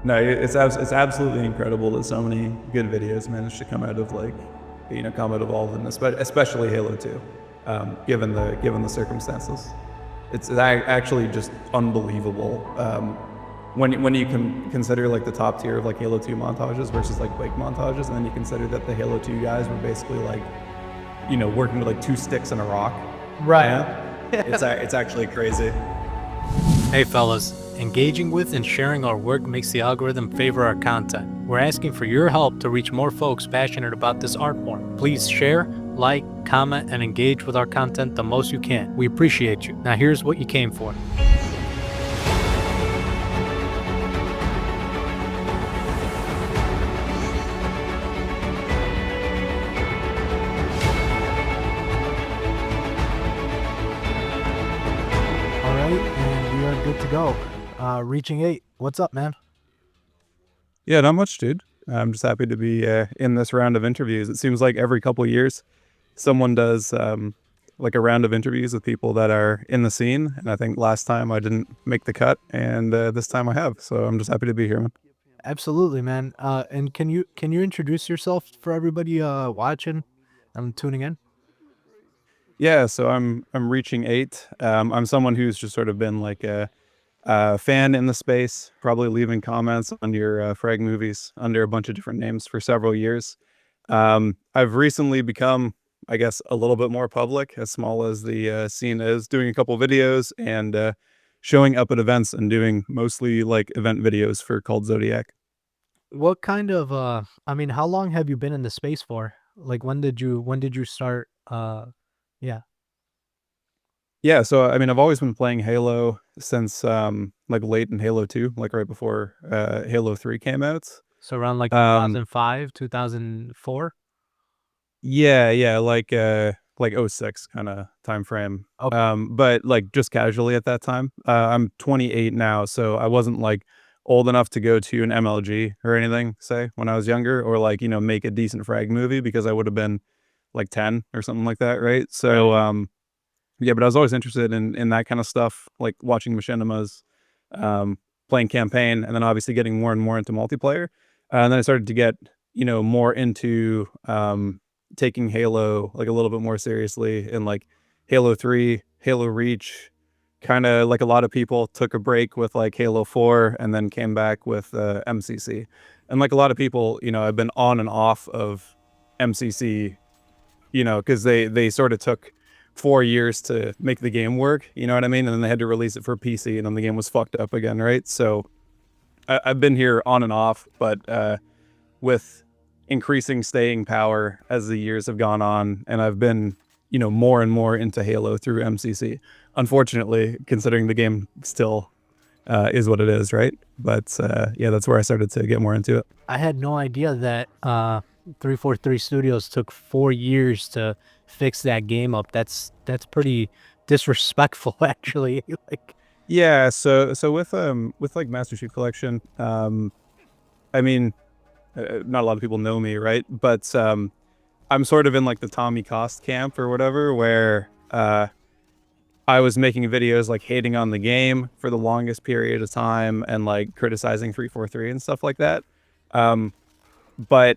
No, it's absolutely incredible that so many good videos managed to come out of come out of all of them, especially Halo 2, given the circumstances. It's actually just unbelievable. When you can consider like the top tier of like Halo 2 montages versus like Quake montages, and then you consider that the Halo 2 guys were basically like, working with like two sticks and a rock. Right. Yeah. It's actually crazy. Hey fellas, engaging with and sharing our work makes the algorithm favor our content. We're asking for your help to reach more folks passionate about this art form. Please share, like, comment, and engage with our content the most you can. We appreciate you. Now here's what you came for. All right, and we are good to go. Reaching 8. What's up, man? Yeah, not much, dude. I'm just happy to be in this round of interviews. It seems like every couple of years, someone does like a round of interviews with people that are in the scene. And I think last time I didn't make the cut, and this time I have. So I'm just happy to be here, man. Absolutely, man. And can you introduce yourself for everybody watching and tuning in? Yeah, so I'm reaching 8. I'm someone who's just sort of been like a fan in the space, probably leaving comments on your Frag movies under a bunch of different names for several years. I've recently become, I guess, a little bit more public, as small as the scene is, doing a couple videos and showing up at events and doing mostly like event videos for Cult Zodiac. What kind of I mean, how long have you been in the space for? Like when did you start yeah. Yeah, so I mean, I've always been playing Halo since like late in Halo 2, like right before Halo 3 came out. So around like Um 2005, 2004? yeah, like '06 kind of time frame. Okay. But like just casually at that time. I'm 28 now, so I wasn't like old enough to go to an MLG or anything, say, when I was younger, or like, make a decent Frag movie because I would have been like 10 or something like that, right? So yeah, but I was always interested in that kind of stuff, like watching machinimas, playing campaign, and then obviously getting more and more into multiplayer. And then I started to get, more into taking Halo like a little bit more seriously in like Halo 3, Halo Reach, kind of like a lot of people took a break with like Halo 4 and then came back with MCC. And like a lot of people, I've been on and off of MCC, because they sort of took 4 years to make the game work, you know what I mean? And then they had to release it for PC, and then the game was fucked up again, right? So I've been here on and off, but with increasing staying power as the years have gone on, and I've been, more and more into Halo through MCC. Unfortunately, considering the game still is what it is, right? But yeah, that's where I started to get more into it. I had no idea that 343 Studios took 4 years to fix that game up. That's pretty disrespectful, actually. Like, Yeah, so with like Master Chief Collection, I mean, not a lot of people know me, right? But I'm sort of in like the Tommy Cost camp or whatever, where I was making videos like hating on the game for the longest period of time and like criticizing 343 and stuff like that. But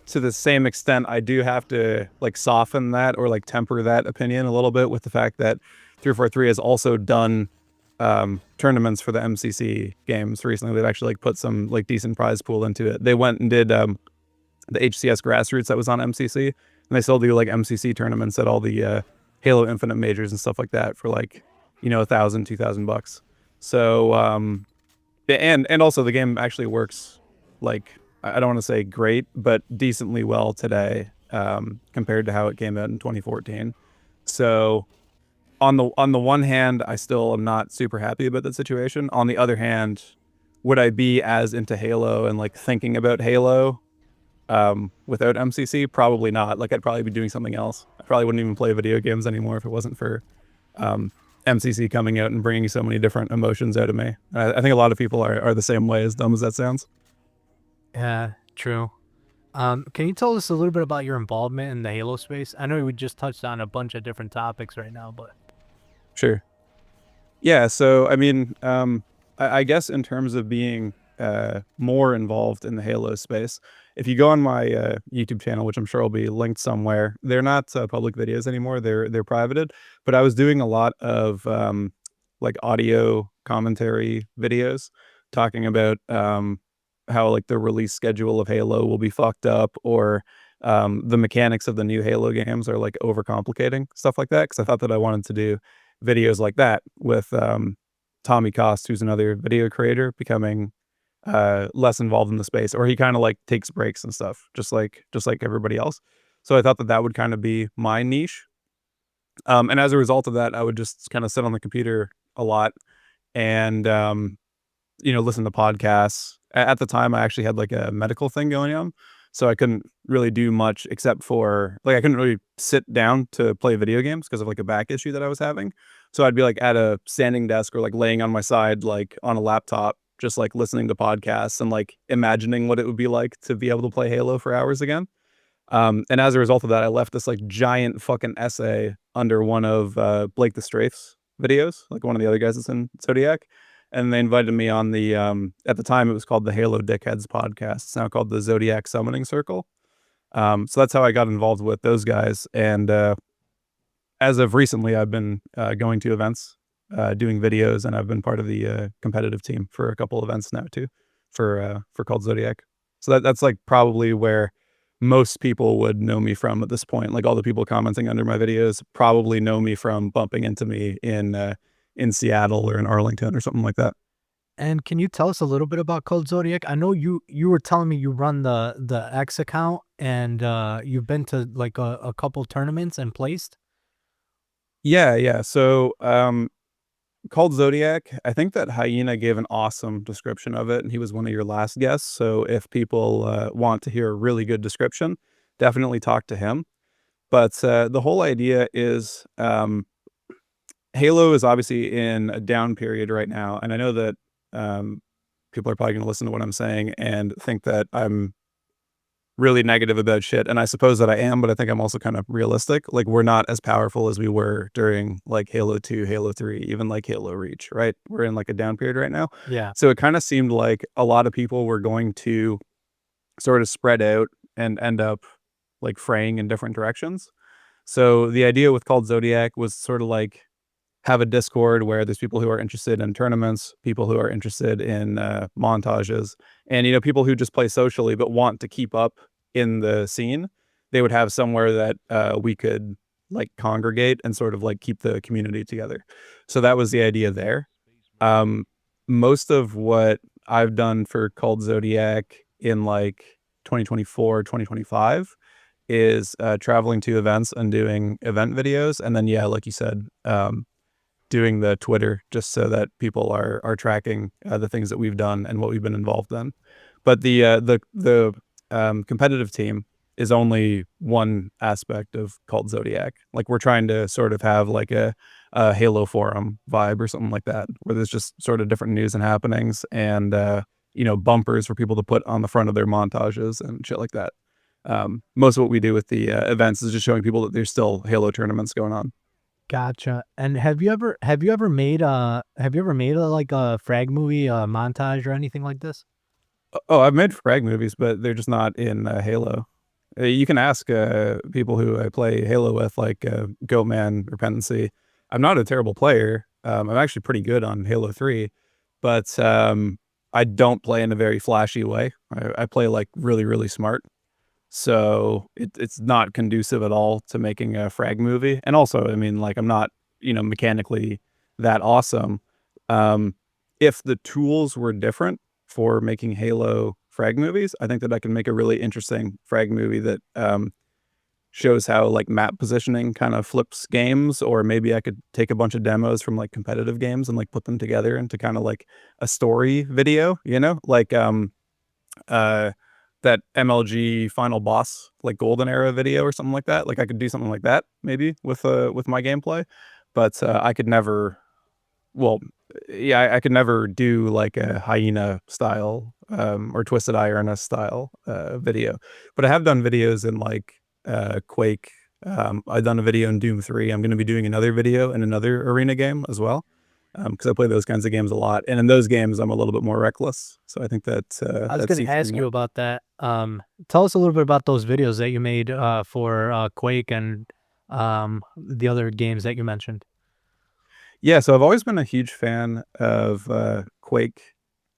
to the same extent, I do have to like soften that or like temper that opinion a little bit with the fact that 343 has also done tournaments for the MCC games recently. They've actually like put some like decent prize pool into it. They went and did the HCS grassroots that was on MCC, and they still do like MCC tournaments at all the Halo Infinite majors and stuff like that for like, $1,000, $2,000. So and also the game actually works like, I don't want to say great, but decently well today compared to how it came out in 2014. So on the one hand, I still am not super happy about that situation. On the other hand, would I be as into Halo and like thinking about Halo without MCC? Probably not. Like I'd probably be doing something else. I probably wouldn't even play video games anymore if it wasn't for MCC coming out and bringing so many different emotions out of me. I think a lot of people are the same way, as dumb as that sounds. yeah, true. Can you tell us a little bit about your involvement in the Halo space? I know we just touched on a bunch of different topics right now, but Sure. Yeah, so I mean, I guess in terms of being more involved in the Halo space. If you go on my YouTube channel, which I'm sure will be linked somewhere, they're not public videos anymore. They're privated. But I was doing a lot of like audio commentary videos talking about how like the release schedule of Halo will be fucked up, or the mechanics of the new Halo games are like overcomplicating stuff like that. Because I thought that I wanted to do videos like that with Tommy Cost, who's another video creator, becoming less involved in the space, or he kind of like takes breaks and stuff, just like everybody else. So I thought that that would kind of be my niche. And as a result of that, I would just kind of sit on the computer a lot and listen to podcasts. At the time, I actually had like a medical thing going on, so I couldn't really do much except for like I couldn't really sit down to play video games because of like a back issue that I was having. So I'd be like at a standing desk or like laying on my side, like on a laptop, just like listening to podcasts and like imagining what it would be like to be able to play Halo for hours again. And as a result of that, I left this like giant fucking essay under one of Blake the Strafe's videos, like one of the other guys that's in Zodiac. And they invited me on the at the time it was called the Halo Dickheads podcast. It's now called the Zodiac Summoning Circle. So that's how I got involved with those guys. And as of recently, I've been going to events, doing videos, and I've been part of the competitive team for a couple events now too, for Cult Zodiac. So that's like probably where most people would know me from at this point. Like all the people commenting under my videos probably know me from bumping into me in Seattle or in Arlington or something like that. And can you tell us a little bit about Cult Zodiac? I know you were telling me you run the X account, and you've been to like a couple tournaments and placed. Yeah. So Called Zodiac, I think that Hyena gave an awesome description of it, and he was one of your last guests. So if people want to hear a really good description, definitely talk to him. But the whole idea is Halo is obviously in a down period right now, and I know that people are probably going to listen to what I'm saying and think that I'm really negative about shit, and I suppose that I am, but I think I'm also kind of realistic. Like we're not as powerful as we were during like Halo 2, Halo 3, even like Halo Reach, right? We're in like a down period right now. Yeah. So it kind of seemed like a lot of people were going to sort of spread out and end up like fraying in different directions. So the idea with Called Zodiac was sort of like have a Discord where there's people who are interested in tournaments, people who are interested in montages, and people who just play socially but want to keep up in the scene. They would have somewhere that we could like congregate and sort of like keep the community together. So that was the idea there. Most of what I've done for Cult Zodiac in like 2024, 2025 is traveling to events and doing event videos, and then like you said, doing the Twitter just so that people are tracking the things that we've done and what we've been involved in. But the competitive team is only one aspect of Cult Zodiac. Like we're trying to sort of have like a Halo forum vibe or something like that, where there's just sort of different news and happenings and bumpers for people to put on the front of their montages and shit like that. Most of what we do with the events is just showing people that there's still Halo tournaments going on. Gotcha. And have you ever made like a Frag movie montage or anything like this? Oh, I've made Frag movies, but they're just not in Halo. You can ask people who I play Halo with, like Goatman or Pendency. I'm not a terrible player. I'm actually pretty good on Halo 3, but I don't play in a very flashy way. I play like really, really smart. So it's not conducive at all to making a Frag movie. And also, I mean, like I'm not, mechanically that awesome. If the tools were different for making Halo Frag movies, I think that I can make a really interesting Frag movie that shows how like map positioning kind of flips games, or maybe I could take a bunch of demos from like competitive games and like put them together into kind of like a story video, like that MLG final boss, like golden era video or something like that. Like I could do something like that maybe with my gameplay, but I could never, I could never do like a Hyena style or Twisted Iron style video. But I have done videos in like Quake. I've done a video in Doom 3. I'm going to be doing another video in another arena game as well. because I play those kinds of games a lot, and in those games I'm a little bit more reckless. So I think that I was that going to seems to be ask you more. about that. Tell us a little bit about those videos that you made for Quake and the other games that you mentioned. Yeah, so I've always been a huge fan of Quake.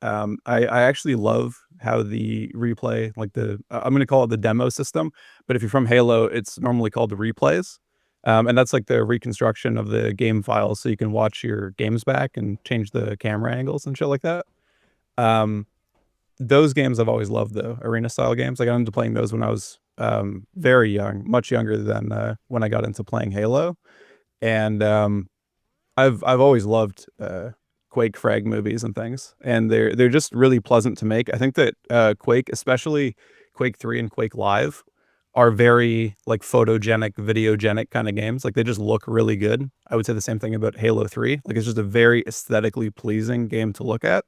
I actually love how the replay, like I'm going to call it the demo system, but if you're from Halo, it's normally called the replays. And that's like the reconstruction of the game files so you can watch your games back and change the camera angles and shit like that. Um, those games I've always loved, though, arena style games. I got into playing those when I was very young, much younger than when I got into playing Halo. And I've always loved Quake Frag movies and things, and they're just really pleasant to make. I think that Quake, especially Quake 3 and Quake Live, are very like photogenic, videogenic kind of games. Like they just look really good. I would say the same thing about Halo 3. Like it's just a very aesthetically pleasing game to look at.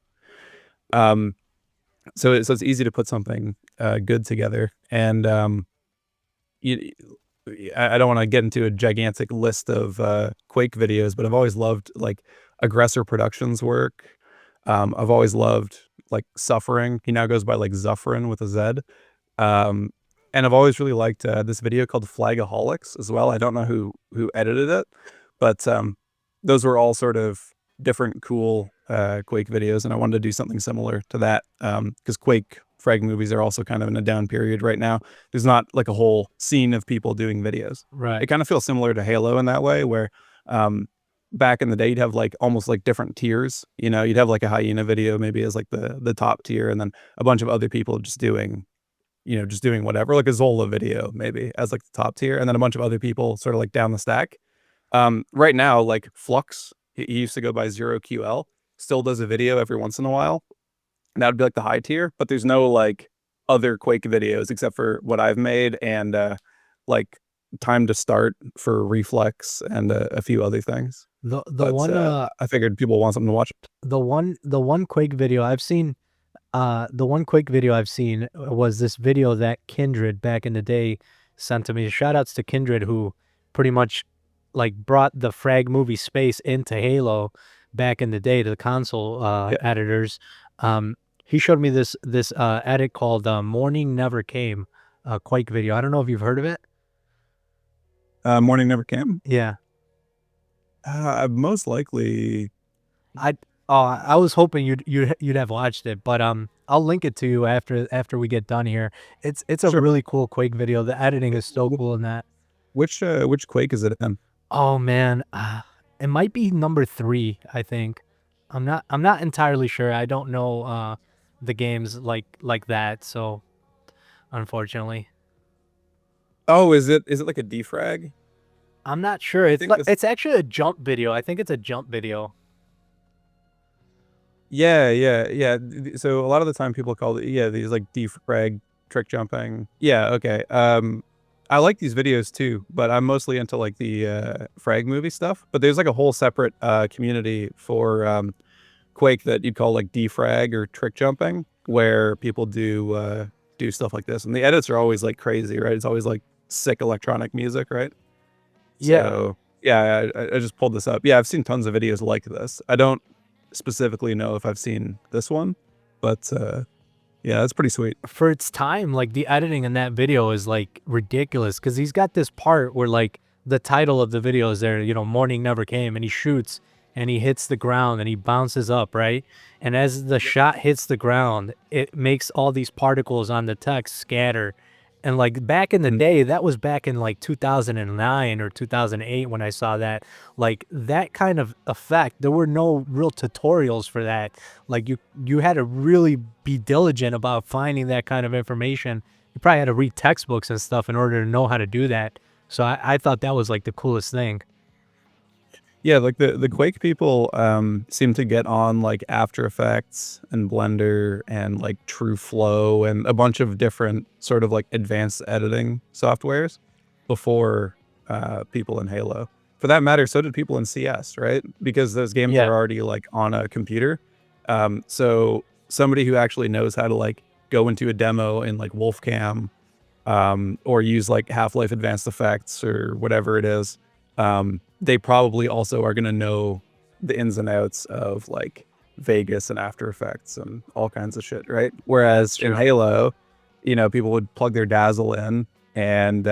Um, so it's easy to put something good together, and you, I don't want to get into a gigantic list of Quake videos, but I've always loved like Aggressor Productions work. I've always loved like Suffering. He now goes by like Zufferin with a Z. Um, and I've always really liked this video called Flagaholics as well. I don't know who edited it, but those were all sort of different cool Quake videos, and I wanted to do something similar to that because Quake Frag movies are also kind of in a down period right now. There's not like a whole scene of people doing videos. Right. It kind of feels similar to Halo in that way, where back in the day you'd have like almost like different tiers. You know, you'd have like a hyena video maybe as like the top tier, and then a bunch of other people just doing just doing whatever, like a Zola video maybe as like the top tier, and then a bunch of other people sort of like down the stack. Right now, like Flux, he used to go by 0QL, still does a video every once in a while. And that would be like the high tier, but there's no like other Quake videos except for what I've made and like Time to Start for Reflex and a few other things. The But one I figured people want something to watch. the one Quake video I've seen. The one Quake video I've seen was this video that Kindred back in the day sent to me. Shout outs to Kindred, who pretty much like brought the Frag movie space into Halo back in the day to the console Yeah. editors. He showed me this edit called Morning Never Came Quake video. I don't know if you've heard of it. Morning Never Came. Yeah. Most likely. I was hoping you'd have watched it, but I'll link it to you after we get done here. It's a Sure. really cool Quake video. The editing is so cool in that. Which Quake is it in? Oh man, it might be number 3, I think. I'm not entirely sure. I don't know the games like that, so unfortunately. Oh, is it like a defrag? I'm not sure. It's think like this- it's actually a jump video. I think it's a jump video. Yeah. So a lot of the time people call it these like defrag trick jumping. Yeah, okay. I like these videos too, but I'm mostly into like the frag movie stuff. But there's like a whole separate community for Quake that you'd call like defrag or trick jumping, where people do stuff like this, and the edits are always like crazy, right? It's always like sick electronic music, right? Yeah. So yeah, I just pulled this up. Yeah, I've seen tons of videos like this. I don't specifically know if I've seen this one, but yeah, that's pretty sweet. For its time, like the editing in that video is like ridiculous because he's got this part where like the title of the video is there, Morning Never Came, and he shoots and he hits the ground and he bounces up, right? And as the shot hits the ground, it makes all these particles on the text scatter. And like back in the day, that was back in like 2009 or 2008 when I saw that. Like that kind of effect, there were no real tutorials for that. Like you had to really be diligent about finding that kind of information. You probably had to read textbooks and stuff in order to know how to do that. So I thought that was like the coolest thing. Yeah, like the Quake people seem to get on like After Effects and Blender and like True Flow and a bunch of different sort of like advanced editing softwares before people in Halo. For that matter, so did people in CS, right? Because those games Yeah. are already like on a computer. So somebody who actually knows how to like go into a demo in like Wolfcam or use like Half-Life Advanced Effects or whatever it is, they probably also are going to know the ins and outs of like Vegas and After Effects and all kinds of shit, right? Whereas in True. Halo, you know, people would plug their Dazzle in and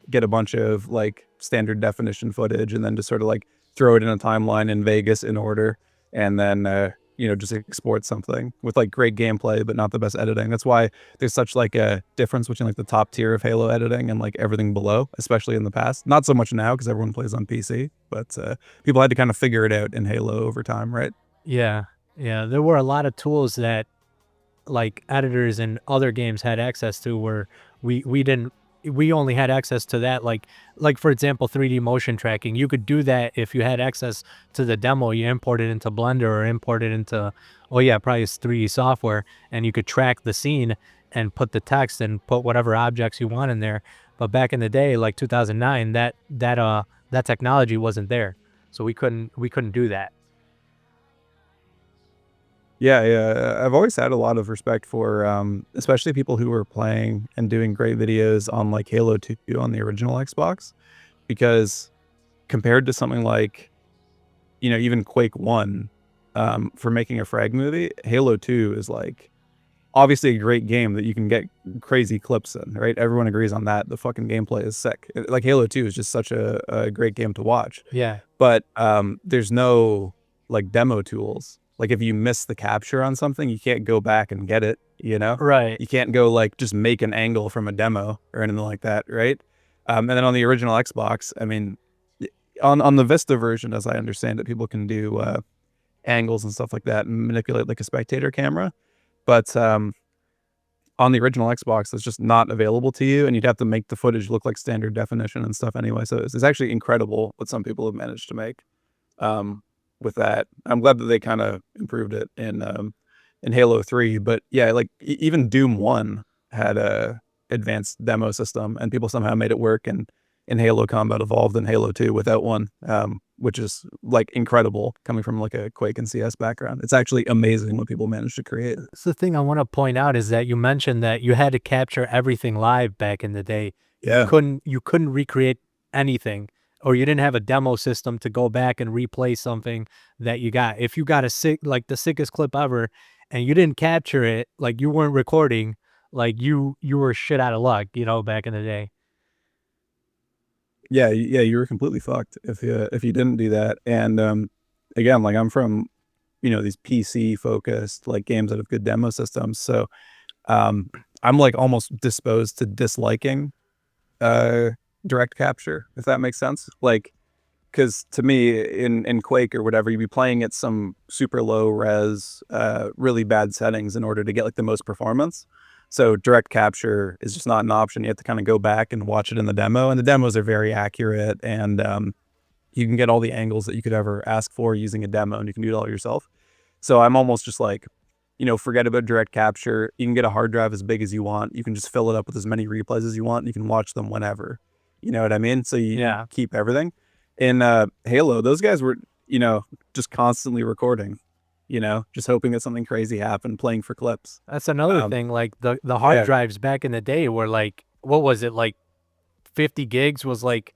get a bunch of like standard definition footage and then just sort of like throw it in a timeline in Vegas in order, and then you know, just export something with like great gameplay but not the best editing. That's why there's such like a difference between like the top tier of Halo editing and like everything below, especially in the past. Not so much now because everyone plays on PC, but people had to kind of figure it out in Halo over time, right? Yeah. Yeah. There were a lot of tools that like editors in other games had access to where we didn't, we only had access to that, like for example 3D motion tracking. You could do that if you had access to the demo. You import it into Blender or import it into, oh yeah, probably it's 3D software, and you could track the scene and put the text and put whatever objects you want in there. But back in the day, like 2009, that technology wasn't there, so we couldn't do that. Yeah, yeah. I've always had a lot of respect for, especially people who were playing and doing great videos on like Halo 2 on the original Xbox, because compared to something like, you know, even Quake 1, for making a Frag movie, Halo 2 is like obviously a great game that you can get crazy clips in, right? Everyone agrees on that. The fucking gameplay is sick. Like Halo 2 is just such a great game to watch. Yeah. But there's no like demo tools. Like if you miss the capture on something, you can't go back and get it, you know? Right. You can't go like just make an angle from a demo or anything like that, right? And then on the original Xbox, I mean, on the Vista version, as I understand it, people can do angles and stuff like that and manipulate like a spectator camera. But on the original Xbox, it's just not available to you, and you'd have to make the footage look like standard definition and stuff anyway. So it's actually incredible what some people have managed to make with that. I'm glad that they kind of improved it in Halo 3. But yeah, like even Doom 1 had a advanced demo system, and people somehow made it work. And in Halo Combat Evolved and Halo 2 without one, which is like incredible coming from like a Quake and CS background. It's actually amazing what people managed to create. That's the thing I want to point out, is that you mentioned that you had to capture everything live back in the day. Yeah. You couldn't recreate anything, or you didn't have a demo system to go back and replay something that you got. If you got the sickest clip ever and you didn't capture it, like you weren't recording, like you were shit out of luck, back in the day. Yeah, yeah, you were completely fucked if you didn't do that. And again, like I'm from, you know, these PC focused like games that have good demo systems. So I'm like almost disposed to disliking direct capture, if that makes sense. Like, because to me in Quake or whatever, you'd be playing at some super low res, really bad settings in order to get like the most performance. So direct capture is just not an option. You have to kind of go back and watch it in the demo, and the demos are very accurate, and you can get all the angles that you could ever ask for using a demo, and you can do it all yourself. So I'm almost just like, you know, forget about direct capture. You can get a hard drive as big as you want. You can just fill it up with as many replays as you want. And you can watch them whenever. You know what I mean? So you Yeah. keep everything. In Halo, those guys were, you know, just constantly recording, you know, just hoping that something crazy happened, playing for clips. That's another thing. Like the hard Yeah. drives back in the day were like, what was it, like 50 gigs was like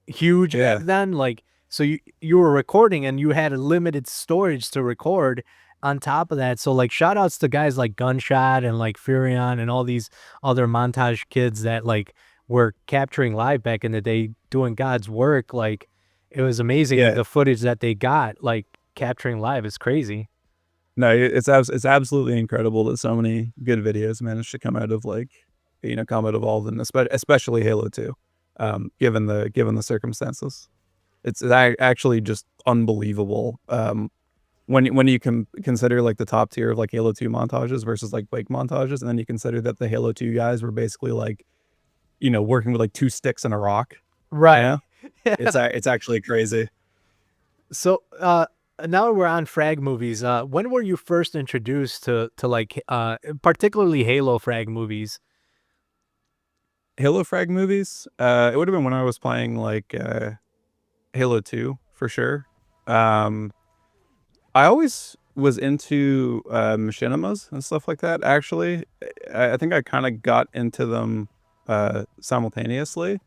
huge Yeah. back then. Like, so you were recording and you had a limited storage to record on top of that. So like shout outs to guys like Gunshot and like Furion and all these other montage kids that like were capturing live back in the day, doing God's work. Like it was amazing. Yeah. The footage that they got, like capturing live, is crazy. No, it's absolutely incredible that so many good videos managed to come out of like, you know, Combat Evolved, and especially Halo 2, given the circumstances. It's actually just unbelievable. When you can consider like the top tier of like Halo 2 montages versus like Quake montages, and then you consider that the Halo 2 guys were basically like, you know, working with like 2 sticks and a rock. Right. Yeah. It's actually crazy. So now we're on Frag movies. When were you first introduced to like particularly Halo Frag movies? Halo Frag movies. It would have been when I was playing like Halo 2 for sure. I always was into machinimas and stuff like that. Actually, I think I kind of got into them simultaneously.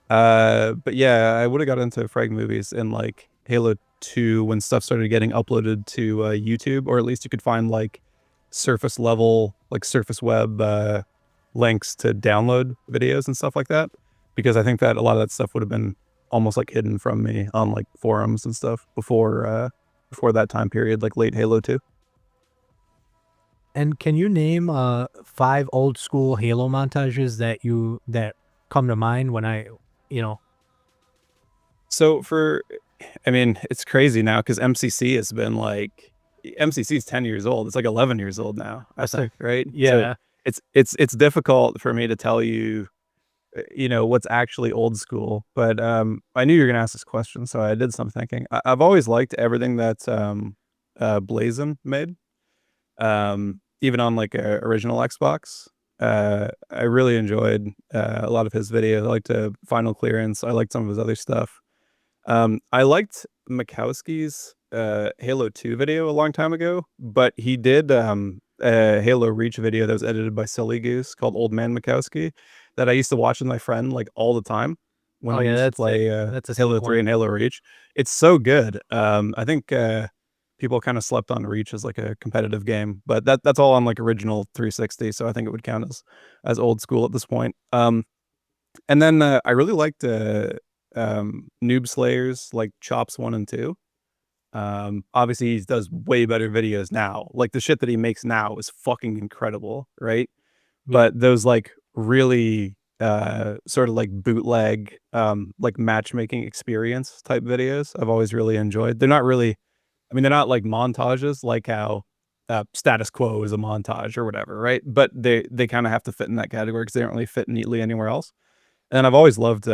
But yeah, I would have got into Frag movies in like Halo 2 when stuff started getting uploaded to YouTube, or at least you could find like surface level, like surface web links to download videos and stuff like that. Because I think that a lot of that stuff would have been almost like hidden from me on like forums and stuff before that time period, like late Halo 2. And can you name 5 old school Halo montages that come to mind when you know, So I mean, it's crazy now because MCC has been like MCC is 10 years old. It's like 11 years old now, I That's think, right? So yeah. it's difficult for me to tell you, what's actually old school. But I knew you were gonna ask this question, so I did some thinking. I've always liked everything that Blazin made, even on like a original Xbox. I really enjoyed a lot of his videos. I liked Final Clearance. I liked some of his other stuff. I liked Mikowski's Halo 2 video a long time ago, but he did a Halo Reach video that was edited by Silly Goose called Old Man Mikowski that I used to watch with my friend like all the time when Oh we yeah, used to that's sick. play That's a Halo sick 3 one. and Halo Reach. It's so good. I think people kind of slept on Reach as like a competitive game, but that's all on like original 360, so I think it would count as old school at this point. And then I really liked Noob Slayer's like Chops 1 and 2. Obviously he does way better videos now. Like the shit that he makes now is fucking incredible, right? Yeah. But those like really sort of like bootleg like matchmaking experience type videos I've always really enjoyed. They're not really, I mean, they're not like montages like how Status Quo is a montage or whatever, right? But they kind of have to fit in that category because they don't really fit neatly anywhere else. And I've always loved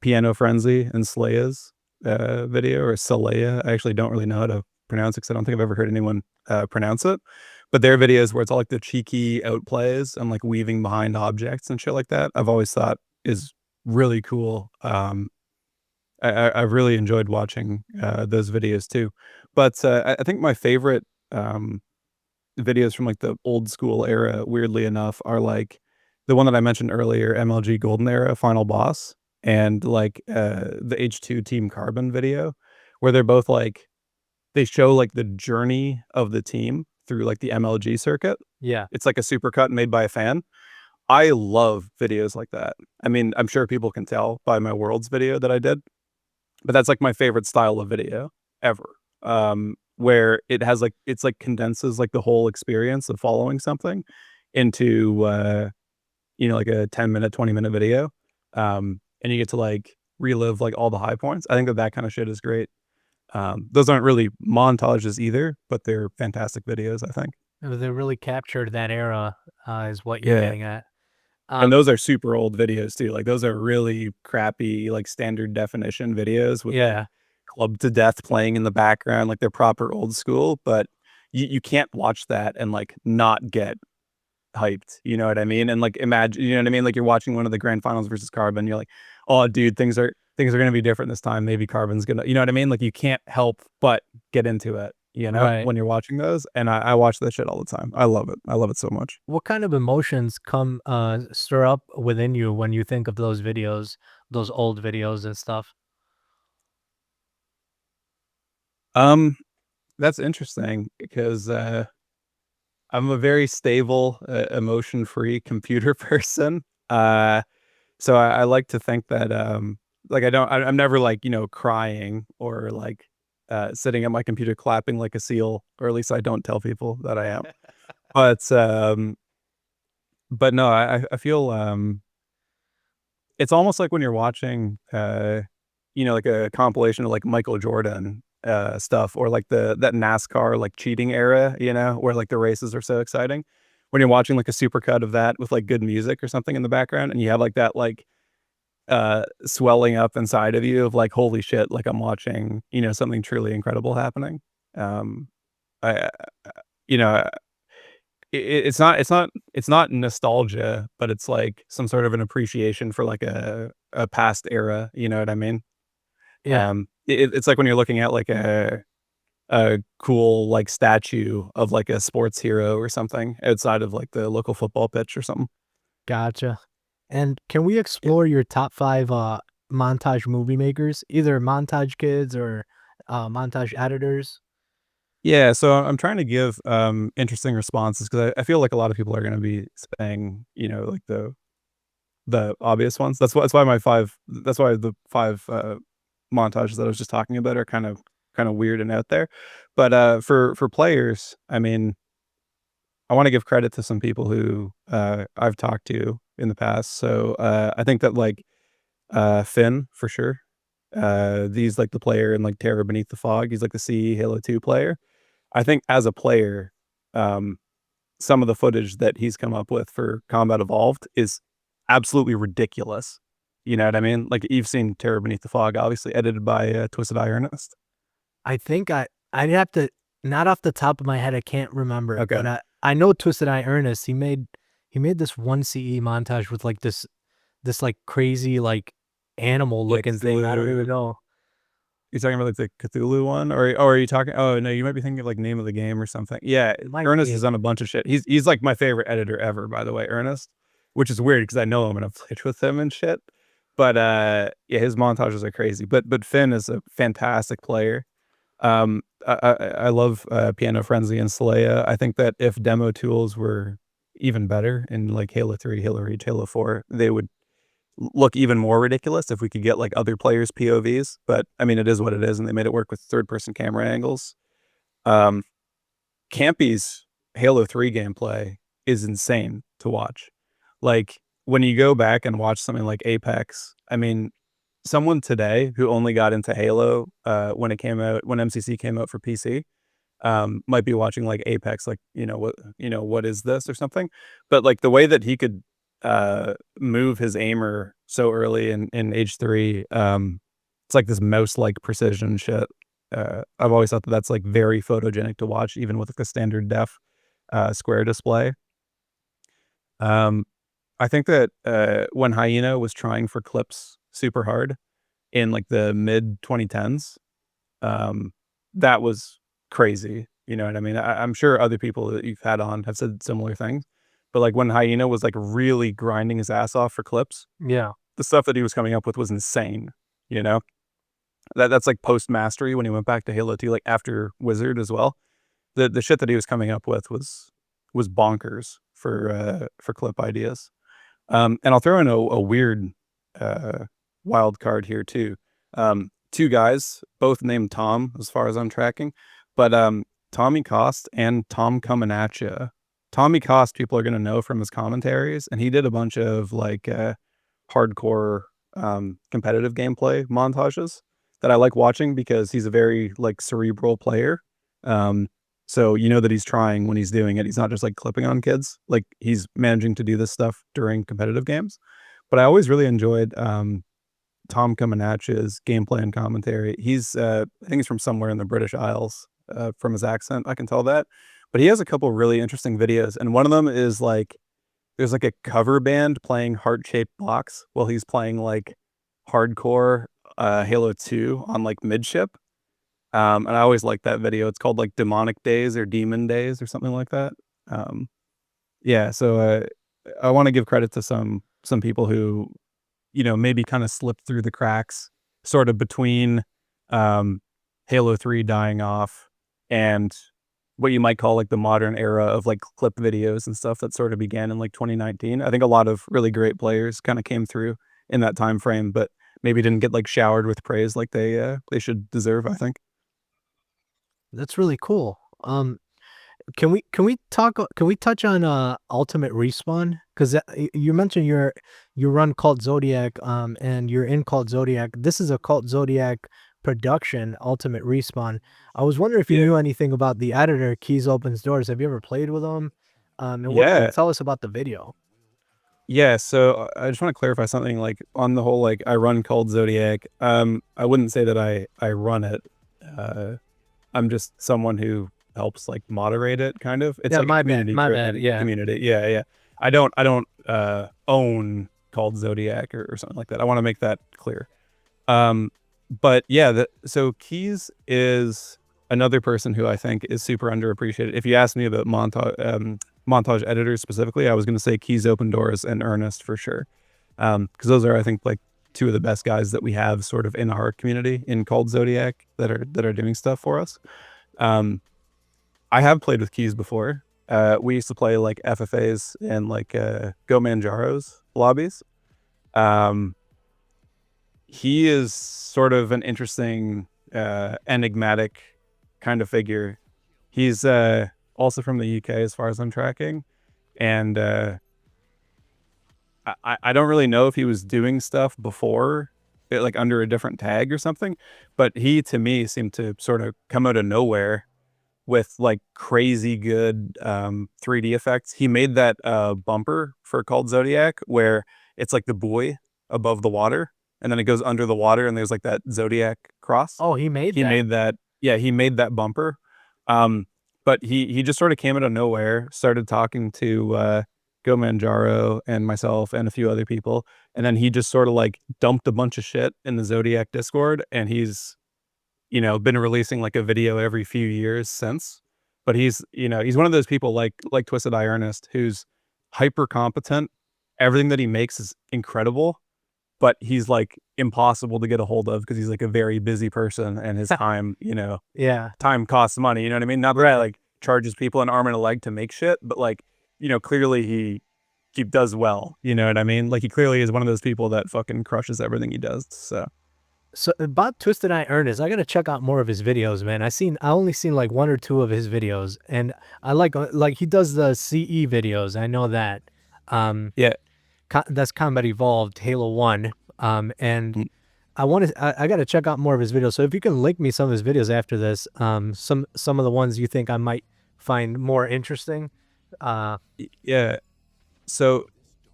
Piano Frenzy and Slaya's video, or Salaya. I actually don't really know how to pronounce it because I don't think I've ever heard anyone pronounce it. But their videos where it's all like the cheeky outplays and like weaving behind objects and shit like that, I've always thought is really cool. I've really enjoyed watching those videos too. But I think my favorite videos from like the old school era, weirdly enough, are like the one that I mentioned earlier, MLG Golden Era Final Boss, and like the H2 Team Carbon video, where they're both like they show like the journey of the team through like the MLG circuit. Yeah. It's like a supercut made by a fan. I love videos like that. I mean, I'm sure people can tell by my Worlds video that I did, but that's like my favorite style of video ever. Where it has like it's like condenses like the whole experience of following something into like a 10-minute, 20-minute video. And you get to like relive like all the high points. I think that kind of shit is great. Those aren't really montages either, but they're fantastic videos, I think. They really captured that era, is what you're Yeah. getting at. And those are super old videos too. Like those are really crappy, like standard definition videos with like Yeah. Club to Death playing in the background. Like they're proper old school, but you can't watch that and like not get hyped. You know what I mean? And like imagine, you know what I mean? Like you're watching one of the grand finals versus Carbon. You're like, oh dude, things are gonna be different this time. Maybe Carbon's gonna, you know what I mean? Like you can't help but get into it, Right. when you're watching those. And I watch that shit all the time. I love it. I love it so much. What kind of emotions stir up within you when you think of those videos, those old videos and stuff? Um, that's interesting because I'm a very stable, emotion-free computer person. So I like to think that like I'm never like, crying or like sitting at my computer clapping like a seal, or at least I don't tell people that I am. But no, I feel it's almost like when you're watching like a compilation of like Michael Jordan stuff, or like that NASCAR like cheating era, where like the races are so exciting. When you're watching like a supercut of that with like good music or something in the background, and you have like that like swelling up inside of you of like, holy shit, like I'm watching, something truly incredible happening. Um I you know it's not nostalgia, but it's like some sort of an appreciation for like a past era, you know what I mean? Yeah. It's like when you're looking at like a cool like statue of like a sports hero or something outside of like the local football pitch or something. Gotcha. And can we Yeah. explore your top 5 montage movie makers, either montage kids or montage editors? Yeah, so I'm trying to give interesting responses because I feel like a lot of people are going to be saying, like the obvious ones. That's why the five montages that I was just talking about are kind of weird and out there. But for players, I mean, I want to give credit to some people who I've talked to in the past. So I think that like Finn for sure. He's like the player in like Terror Beneath the Fog. He's like the CE Halo 2 player. I think as a player, um, some of the footage that he's come up with for Combat Evolved is absolutely ridiculous. You know what I mean? Like you've seen Terror Beneath the Fog, obviously edited by Twisted Eye Ernest. I think I'd have to, not off the top of my head, I can't remember, Okay. but I know Twisted Eye Ernest. He made this one CE montage with like this like crazy like animal Yeah, looking thing. I don't Cthulhu. even know. You're talking about like the Cthulhu one, or are you talking? Oh no, you might be thinking of like Name of the Game or something. Yeah, It might Ernest be. has done a bunch of shit. He's like my favorite editor ever, by the way, Ernest, which is weird because I know him and I've played with him and shit. But yeah, his montages are crazy. But Finn is a fantastic player. I love Piano Frenzy and Saleya. I think that if demo tools were even better in like Halo 3, Halo Reach, Halo 4, they would look even more ridiculous if we could get like other players' POVs. But I mean, it is what it is, and they made it work with third-person camera angles. Um, Campy's Halo 3 gameplay is insane to watch. Like when you go back and watch something like Apex, I mean, someone today who only got into Halo when it came out, when MCC came out for PC, might be watching like Apex, like what is this or something. But like the way that he could move his aimer so early in H3, it's like this mouse like precision shit. I've always thought that that's like very photogenic to watch, even with like a standard def square display. Um, I think that when Hyena was trying for clips super hard in like the mid 2010s, that was crazy. You know what I mean? I'm sure other people that you've had on have said similar things, but like when Hyena was like really grinding his ass off for clips, Yeah. the stuff that he was coming up with was insane. You know, that's like post mastery when he went back to Halo 2, like after Wizard as well. The shit that he was coming up with was bonkers for clip ideas. And I'll throw in a weird wild card here too. Two guys, both named Tom, as far as I'm tracking, but Tommy Cost and Tom Coming At Ya. Tommy Cost, people are gonna know from his commentaries, and he did a bunch of like hardcore competitive gameplay montages that I like watching because he's a very like cerebral player. So you know that he's trying when he's doing it. He's not just like clipping on kids. Like he's managing to do this stuff during competitive games. But I always really enjoyed Tom Comanach's gameplay and commentary. I think he's from somewhere in the British Isles. From his accent, I can tell that. But he has a couple really interesting videos, and one of them is like there's like a cover band playing heart-shaped blocks while he's playing like hardcore Halo 2 on like midship. And I always like that video. It's called like Demonic Days or Demon Days or something like that. Um, yeah, so I want to give credit to some people who, maybe kind of slipped through the cracks, sort of between um, Halo 3 dying off and what you might call like the modern era of like clip videos and stuff that sort of began in like 2019. I think a lot of really great players kind of came through in that time frame, but maybe didn't get like showered with praise like they should deserve, I think. That's really cool. Can we touch on Ultimate Respawn? Because you mentioned you run Cult Zodiac, and you're in Cult Zodiac. This is a Cult Zodiac production, Ultimate Respawn. I was wondering if you Yeah. knew anything about the editor, Keys Opens Doors. Have you ever played with them? And what can you Yeah. tell us about the video? Yeah, so I just want to clarify something like on the whole like I run Cult Zodiac. I wouldn't say that I run it. Uh I'm just someone who helps like moderate it kind of. It's Yeah, like a my bad, community my bad. driven Yeah, community. Yeah, yeah. I don't own Cult Zodiac or something like that. I want to make that clear. Um but yeah, so Keys is another person who I think is super underappreciated. If you ask me about montage editors specifically, I was going to say Keys Open Doors and Ernest for sure. Because those are, I think, like two of the best guys that we have sort of in our community in Cult Zodiac that are doing stuff for us. I have played with Keys before. We used to play like FFAs and like Go Manjaro's lobbies. He is sort of an interesting, enigmatic kind of figure. He's also from the UK as far as I'm tracking. And I don't really know if he was doing stuff before, like under a different tag or something, but he to me seemed to sort of come out of nowhere with like crazy good 3D effects. He made that bumper for Cult Zodiac where it's like the buoy above the water and then it goes under the water and there's like that Zodiac cross. Oh, he made He that. made that. Yeah, he made that bumper. But he just sort of came out of nowhere, started talking to Go Manjaro and myself and a few other people, and then he just sort of like dumped a bunch of shit in the Zodiac Discord, and he's been releasing like a video every few years since. But he's one of those people like Twisted Eye Ernest who's hyper competent. Everything that he makes is incredible, but he's like impossible to get a hold of because he's like a very busy person and his time, Yeah. time costs money, you know what I mean? Not that he like charges people an arm and a leg to make shit, but like, clearly he does well, you know what I mean? Like he clearly is one of those people that fucking crushes everything he does. So about Twisted Eye Ernest, I gotta check out more of his videos, man. I only seen like one or two of his videos, and I like he does the CE videos. I know that. Yeah. That's Combat Evolved Halo 1. And Mm. I gotta check out more of his videos. So if you can link me some of his videos after this, some of the ones you think I might find more interesting. Yeah. So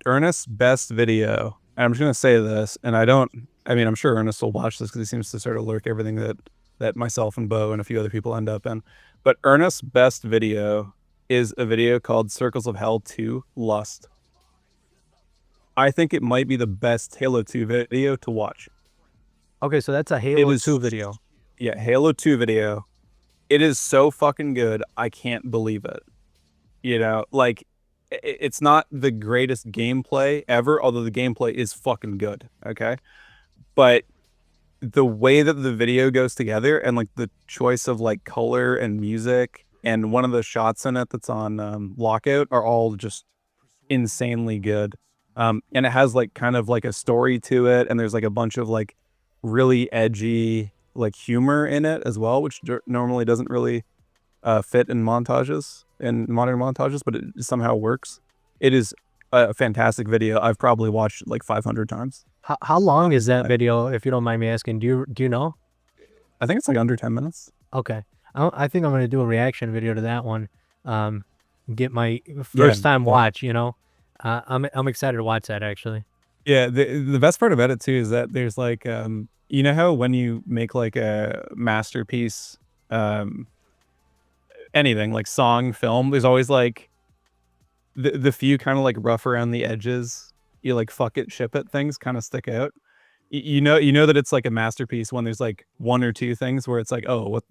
Ernest's best video, and I'm just gonna say this, and I'm sure Ernest will watch this because he seems to sort of lurk everything that myself and Bo and a few other people end up in. But Ernest's best video is a video called Circles of Hell 2 Lust. I think it might be the best Halo 2 video to watch. Okay, so that's a Halo 2 video. Yeah, Halo 2 video. It is so fucking good. I can't believe it. Like it's not the greatest gameplay ever, although the gameplay is fucking good. Okay. But the way that the video goes together and like the choice of like color and music and one of the shots in it that's on Lockout are all just insanely good. And it has like kind of like a story to it, and there's like a bunch of like really edgy like humor in it as well, which normally doesn't really fit in modern montages, but it somehow works. It is a fantastic video. I've probably watched it like 500 times. How long is that video, if you don't mind me asking? Do you know? I think it's like under 10 minutes. Okay. I think I'm gonna do a reaction video to that one. Get my first time watch. I'm excited to watch that actually. Yeah, the best part about it too is that there's like how when you make like a masterpiece, anything like song, film, there's always like the few kind of like rough around the edges, you like fuck it, ship it things kind of stick out. You know that it's like a masterpiece when there's like one or two things where it's like, oh, what?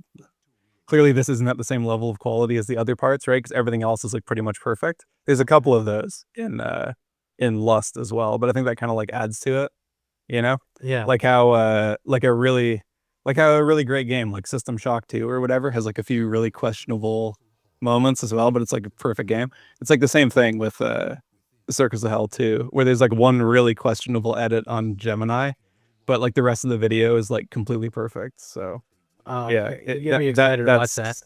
Clearly this isn't at the same level of quality as the other parts, right? Because everything else is like pretty much perfect. There's a couple of those in Lust as well, but I think that kind of like adds to it, Yeah. like how a really great game like System Shock 2 or whatever has like a few really questionable moments as well, but it's like a perfect game. It's like the same thing with Circus of Hell 2, where there's like one really questionable edit on Gemini, but like the rest of the video is like completely perfect. So yeah, you get me excited to watch that.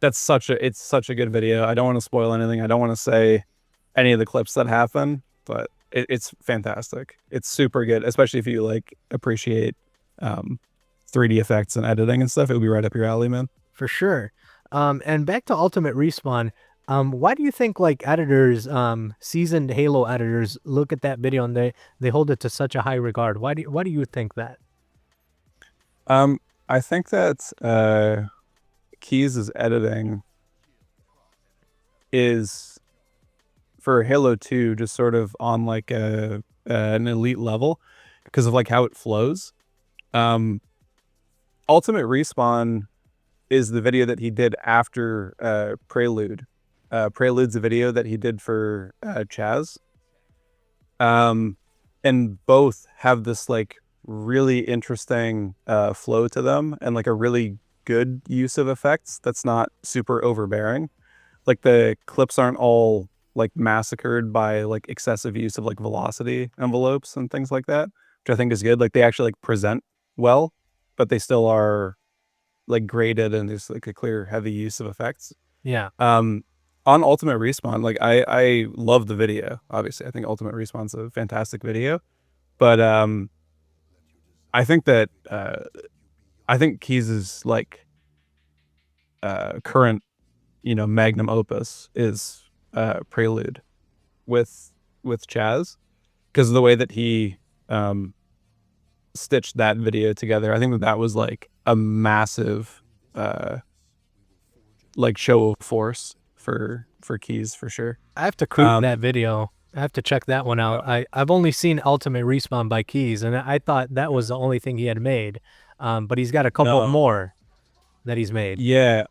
It's such a good video. I don't want to spoil anything. I don't want to say any of the clips that happen, but it's fantastic. It's super good, especially if you like appreciate 3D effects and editing and stuff. It would be right up your alley, man. For sure. And back to Ultimate Respawn. Why do you think like editors, seasoned Halo editors, look at that video and they hold it to such a high regard? Why do you think that? I think that Keys' editing is for Halo 2 just sort of on like an elite level because of like how it flows. Ultimate Respawn is the video that he did after Prelude. Prelude's a video that he did for Chaz. and both have this like really interesting flow to them, and like a really good use of effects that's not super overbearing. Like the clips aren't all like massacred by like excessive use of like velocity envelopes and things like that, which I think is good. Like they actually like present well, but they still are like graded, and there's like a clear heavy use of effects. Yeah. On Ultimate Respawn, like I love the video. Obviously, I think Ultimate Respawn's a fantastic video, but I think that I think Keys's like current, magnum opus is Prelude with Chaz, because of the way that he stitched that video together. I think that was like a massive like show of force for Keys for sure. I have to creep that video. I have to check that one out. I've only seen Ultimate Respawn by Keys, and I thought that was the only thing he had made. But he's got a couple more that he's made. Yeah.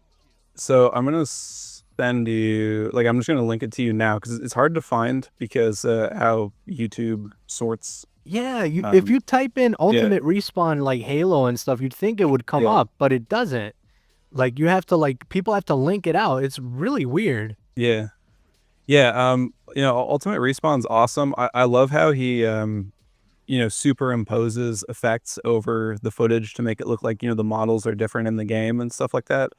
So I'm gonna send you, like, I'm just gonna link it to you now because it's hard to find because how YouTube sorts. Yeah, if you type in Ultimate Respawn like Halo and stuff, you'd think it would come up, but it doesn't. Like you have to people have to link it out. It's really weird. Yeah. Yeah. Ultimate Respawn's awesome. I love how he superimposes effects over the footage to make it look like, the models are different in the game and stuff like that.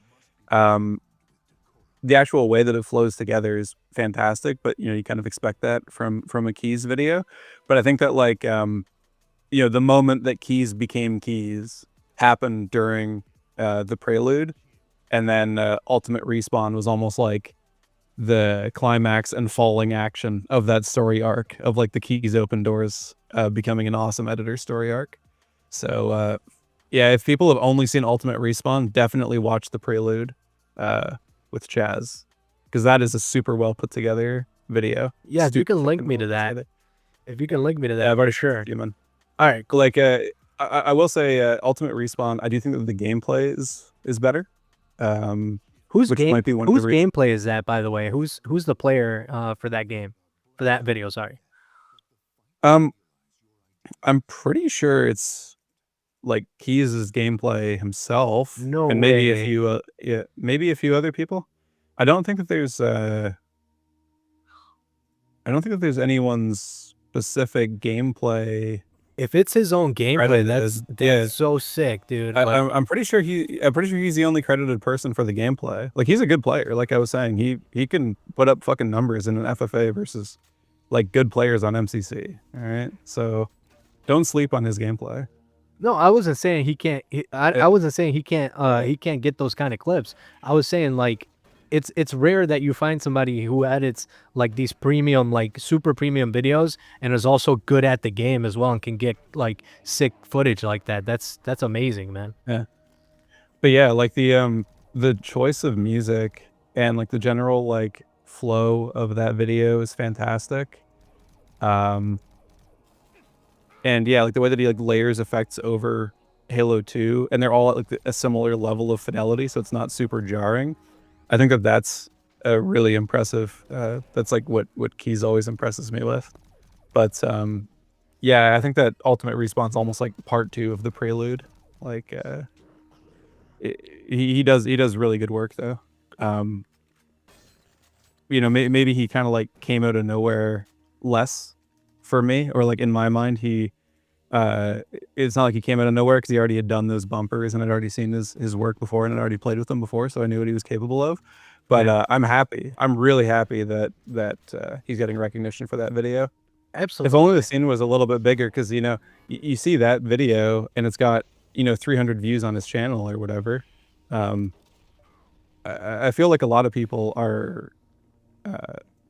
The actual way that it flows together is fantastic, but you kind of expect that from a Keys video. But I think that like the moment that Keys became Keys happened during the Prelude, and then Ultimate Respawn was almost like the climax and falling action of that story arc of like the Keys Open Doors becoming an awesome editor story arc. So yeah, if people have only seen Ultimate Respawn, definitely watch the Prelude with Chaz, because that is a super well put together video. Yeah, if you can link me to that. If you can link me to that, yeah, I've already sure. Man. All right, cool. Like I will say Ultimate Respawn, I do think that the gameplay is better. Whose whose gameplay is that, by the way? Who's the player for that game? For that video, sorry. I'm pretty sure it's like Keys' gameplay himself. No and maybe way. a few maybe a few other people. I don't think that there's anyone's specific gameplay. If it's his own gameplay, that's yeah. so sick, dude. I'm pretty sure he's the only credited person for the gameplay. Like, he's a good player. Like I was saying, he can put up fucking numbers in an FFA versus like good players on MCC. All right, so don't sleep on his gameplay. No, I wasn't saying he can't. I wasn't saying he can't. He can't get those kind of clips. I was saying like, it's rare that you find somebody who edits like these premium, like super premium videos, and is also good at the game as well, and can get like sick footage like that. That's amazing, man. Yeah, but yeah, like the choice of music and like the general like flow of that video is fantastic. And yeah, like the way that he like layers effects over Halo 2, and they're all at like a similar level of fidelity, so it's not super jarring. I think that that's really impressive. That's like what Keys always impresses me with. But yeah, I think that Ultimate Respawn's almost like part 2 of the Prelude. Like he does really good work though. Maybe he kind of like came out of nowhere less for me, or like in my mind, it's not like he came out of nowhere, because he already had done those bumpers and I'd already seen his work before, and I'd already played with him before, so I knew what he was capable of. But I'm happy. I'm really happy that he's getting recognition for that video. Absolutely. If only the scene was a little bit bigger, because you see that video and it's got 300 views on his channel or whatever. I feel like a lot of people are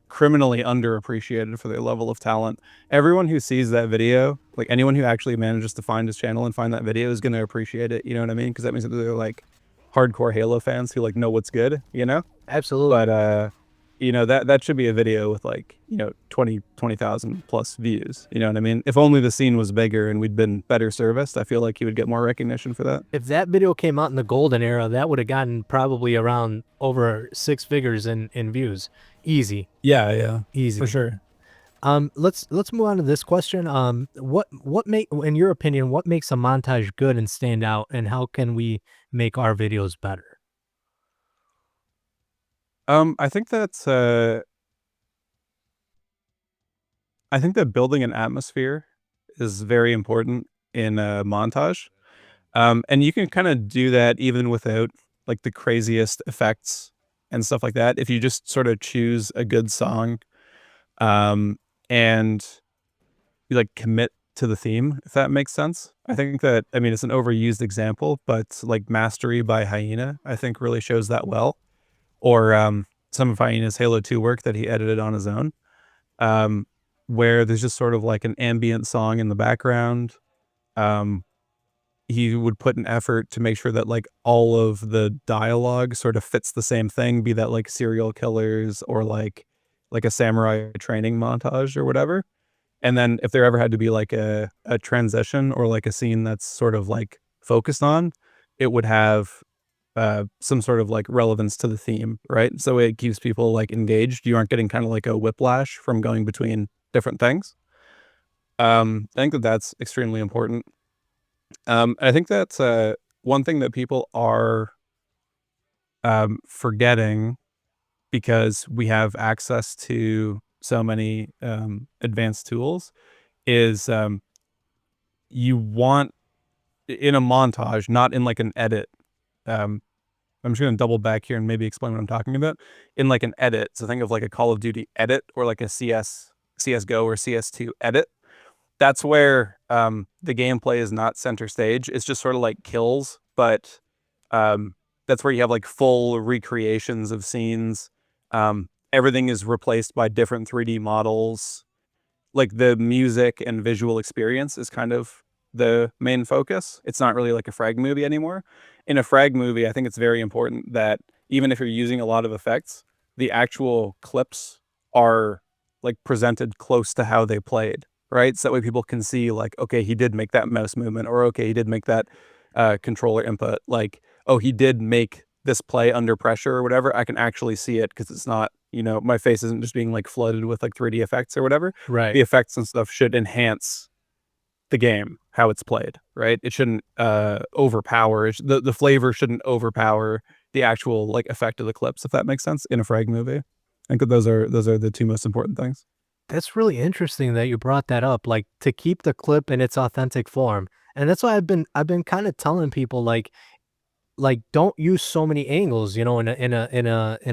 criminally underappreciated for their level of talent. Everyone who sees that video, like anyone who actually manages to find his channel and find that video, is going to appreciate it. You know what I mean? Because that means that they're like hardcore Halo fans who like know what's good, Absolutely. But that should be a video with like 20,000 plus views. You know what I mean? If only the scene was bigger and we'd been better serviced, I feel like he would get more recognition for that. If that video came out in the golden era, that would have gotten probably around over 6 figures in views. Easy. Yeah, Easy. for sure. Let's move on to this question. What make in your opinion, what makes a montage good and stand out, and how can we make our videos better? I think that's I think that building an atmosphere is very important in a montage. And you can kind of do that even without like the craziest effects and stuff like that. If you just sort of choose a good song, um, and you like commit to the theme, if that makes sense. I think that, I mean, it's an overused example, but like Mastery by Hyena, I think really shows that well. Or some of Hyena's Halo 2 work that he edited on his own, um, where there's just sort of like an ambient song in the background. Um, he would put an effort to make sure that like all of the dialogue sort of fits the same thing, be that like serial killers or like a samurai training montage or whatever. And then if there ever had to be like a transition or like a scene that's sort of like focused on, it would have some sort of like relevance to the theme, right? So it keeps people like engaged. You aren't getting kind of like a whiplash from going between different things. I think that that's extremely important. I think that's one thing that people are forgetting because we have access to so many advanced tools is you want in a montage, not in like an edit. Um, I'm just going to double back here and maybe explain what I'm talking about. In like an edit, so think of like a Call of Duty edit or like a CS:GO or CS2 edit. That's where the gameplay is not center stage. It's just sort of like kills, but that's where you have like full recreations of scenes. Everything is replaced by different 3D models. Like the music and visual experience is kind of the main focus. It's not really like a Frag movie anymore. In a Frag movie, I think it's very important that even if you're using a lot of effects, the actual clips are like presented close to how they played, right? So that way people can see like, okay, he did make that mouse movement, or okay, he did make that controller input. Like, oh, he did make this play under pressure or whatever. I can actually see it because it's not, my face isn't just being like flooded with like 3D effects or whatever. Right. The effects and stuff should enhance the game, how it's played, right? It shouldn't overpower the flavor shouldn't overpower the actual like effect of the clips, if that makes sense, in a Frag movie. I think that those are the two most important things. That's really interesting that you brought that up, like to keep the clip in its authentic form. And that's why I've been kind of telling people like don't use so many angles, in a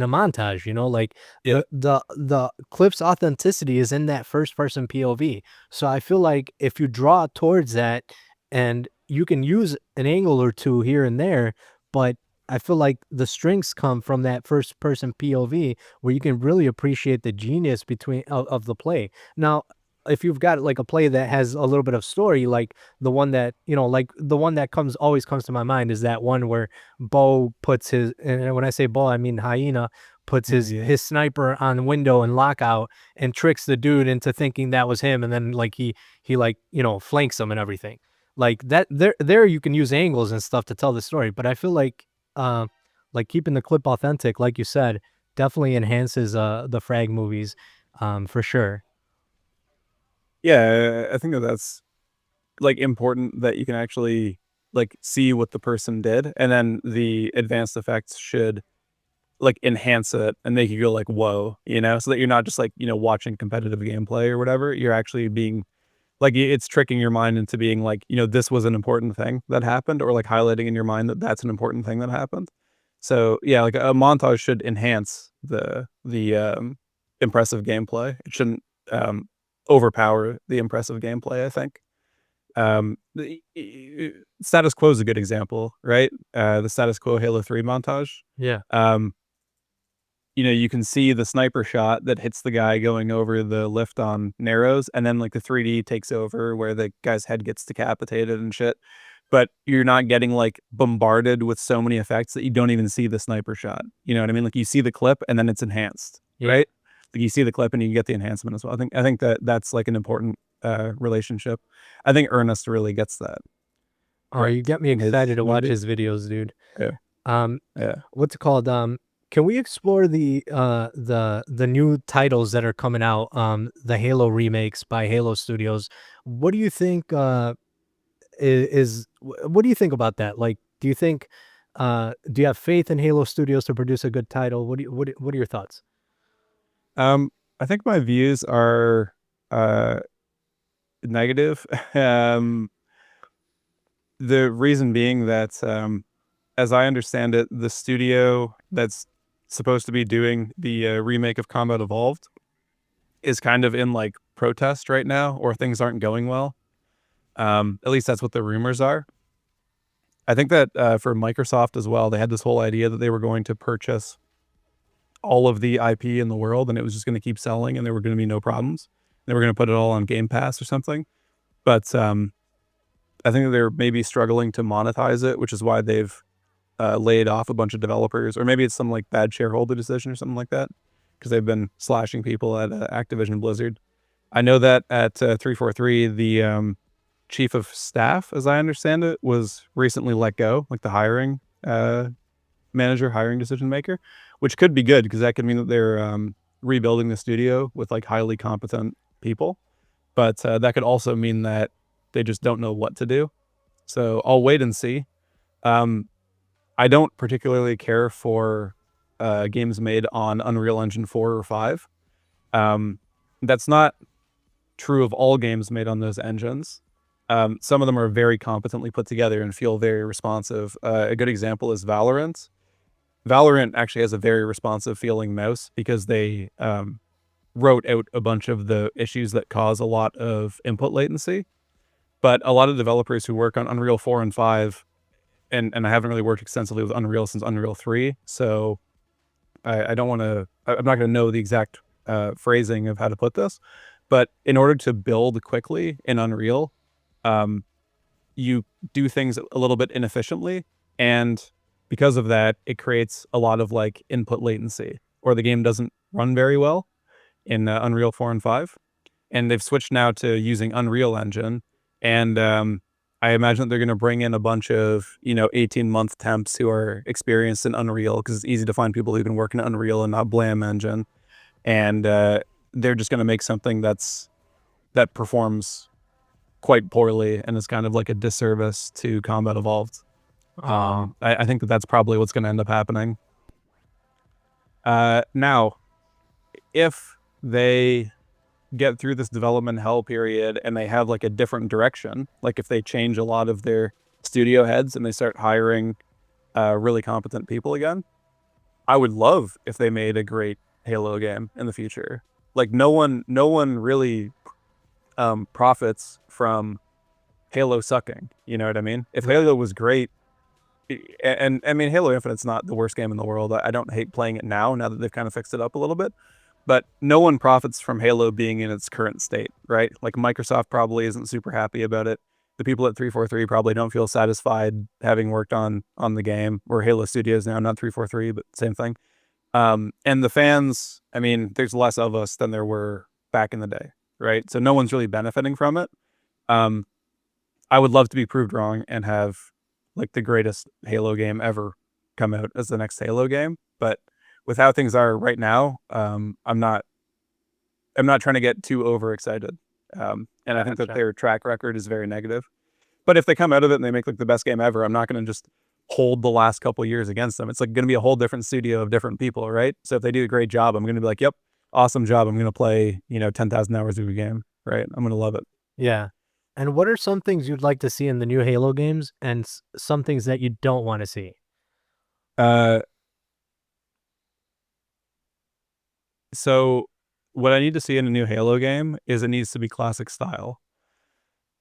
montage, like Yeah. the clip's authenticity is in that first person POV. So I feel like if you draw towards that and you can use an angle or two here and there, but I feel like the strengths come from that first person POV where you can really appreciate the genius between of the play. Now, if you've got like a play that has a little bit of story, like the one that, like the one that always comes to my mind is that one where Bo puts his, and when I say Bo, I mean Hyena, puts his Yeah. his sniper on window and lockout and tricks the dude into thinking that was him, and then like he like flanks him and everything. Like that there you can use angles and stuff to tell the story, but I feel uh like keeping the clip authentic, like you said, definitely enhances the Frag movies, for sure. Yeah, I think that that's like important that you can actually like see what the person did, and then the advanced effects should like enhance it and make you go like, whoa, so that you're not just like, watching competitive gameplay or whatever. You're actually being like, it's tricking your mind into being like, this was an important thing that happened, or like highlighting in your mind that that's an important thing that happened. So yeah, like a montage should enhance the impressive gameplay. It shouldn't overpower the impressive gameplay, I think. Status Quo is a good example, right? The Status Quo Halo 3 montage. Yeah. Um, you can see the sniper shot that hits the guy going over the lift on Narrows, and then like the 3D takes over where the guy's head gets decapitated and shit. But you're not getting like bombarded with so many effects that you don't even see the sniper shot. You know what I mean? Like you see the clip and then it's enhanced, Yeah. right? Like you see the clip and you get the enhancement as well. I think that that's like an important relationship. I think Ernest really gets that Oh, right you get me in his excited to watch movie. his videos, dude. Yeah, Um, yeah. what's it called? Can we explore the new titles that are coming out, the Halo remakes by Halo Studios? What do you think what do you think about that? Like, do you think do you have faith in Halo Studios to produce a good title? What are your thoughts? I think my views are uh, negative. um, the reason being that, as I understand it, the studio that's supposed to be doing the remake of Combat Evolved is kind of in like protest right now, or things aren't going well. At least that's what the rumors are. I think that for Microsoft as well, they had this whole idea that they were going to purchase all of the IP in the world, and it was just going to keep selling, and there were going to be no problems. They were going to put it all on Game Pass or something. But I think that they're maybe struggling to monetize it, which is why they've laid off a bunch of developers, or maybe it's some like bad shareholder decision or something like that, because they've been slashing people at Activision Blizzard. I know that at 343, the chief of staff, as I understand it, was recently let go, like the hiring manager, hiring decision maker, which could be good because that could mean that they're rebuilding the studio with like highly competent people. But that could also mean that they just don't know what to do. So I'll wait and see. I don't particularly care for games made on Unreal Engine 4 or 5. That's not true of all games made on those engines. Some of them are very competently put together and feel very responsive. A good example is Valorant. Valorant actually has a very responsive feeling mouse because they wrote out a bunch of the issues that cause a lot of input latency. But a lot of developers who work on Unreal 4 and 5, and I haven't really worked extensively with Unreal since Unreal 3, so I don't want to, I'm not going to know the exact phrasing of how to put this, but in order to build quickly in Unreal, you do things a little bit inefficiently, and because of that, it creates a lot of like input latency, or the game doesn't run very well in Unreal 4 and 5. And they've switched now to using Unreal Engine, and I imagine that they're going to bring in a bunch of 18-month temps who are experienced in Unreal, because it's easy to find people who can work in Unreal and not Blam Engine, and they're just going to make something that performs quite poorly and is kind of like a disservice to Combat Evolved. I think that that's probably what's going to end up happening. Now, if they get through this development hell period and they have like a different direction, like if they change a lot of their studio heads and they start hiring really competent people again, I would love if they made a great Halo game in the future. Like no one really profits from Halo sucking. You know what I mean? If Halo was great, and I mean, Halo Infinite's not the worst game in the world. I don't hate playing it now that they've kind of fixed it up a little bit. But no one profits from Halo being in its current state, right? Like Microsoft probably isn't super happy about it. The people at 343 probably don't feel satisfied having worked on the game, or Halo Studios now, not 343, but same thing. And the fans, I mean, there's less of us than there were back in the day, right? So no one's really benefiting from it. I would love to be proved wrong and have like the greatest Halo game ever come out as the next Halo game, but with how things are right now, I'm not trying to get too overexcited. And I think that their track record is very negative. But if they come out of it and they make like the best game ever, I'm not going to just hold the last couple years against them. It's like going to be a whole different studio of different people, right? So if they do a great job, I'm going to be like, yep, awesome job. I'm going to play, 10,000 hours of a game, right? I'm going to love it. Yeah. And what are some things you'd like to see in the new Halo games, and some things that you don't want to see? So what I need to see in a new Halo game is it needs to be classic style.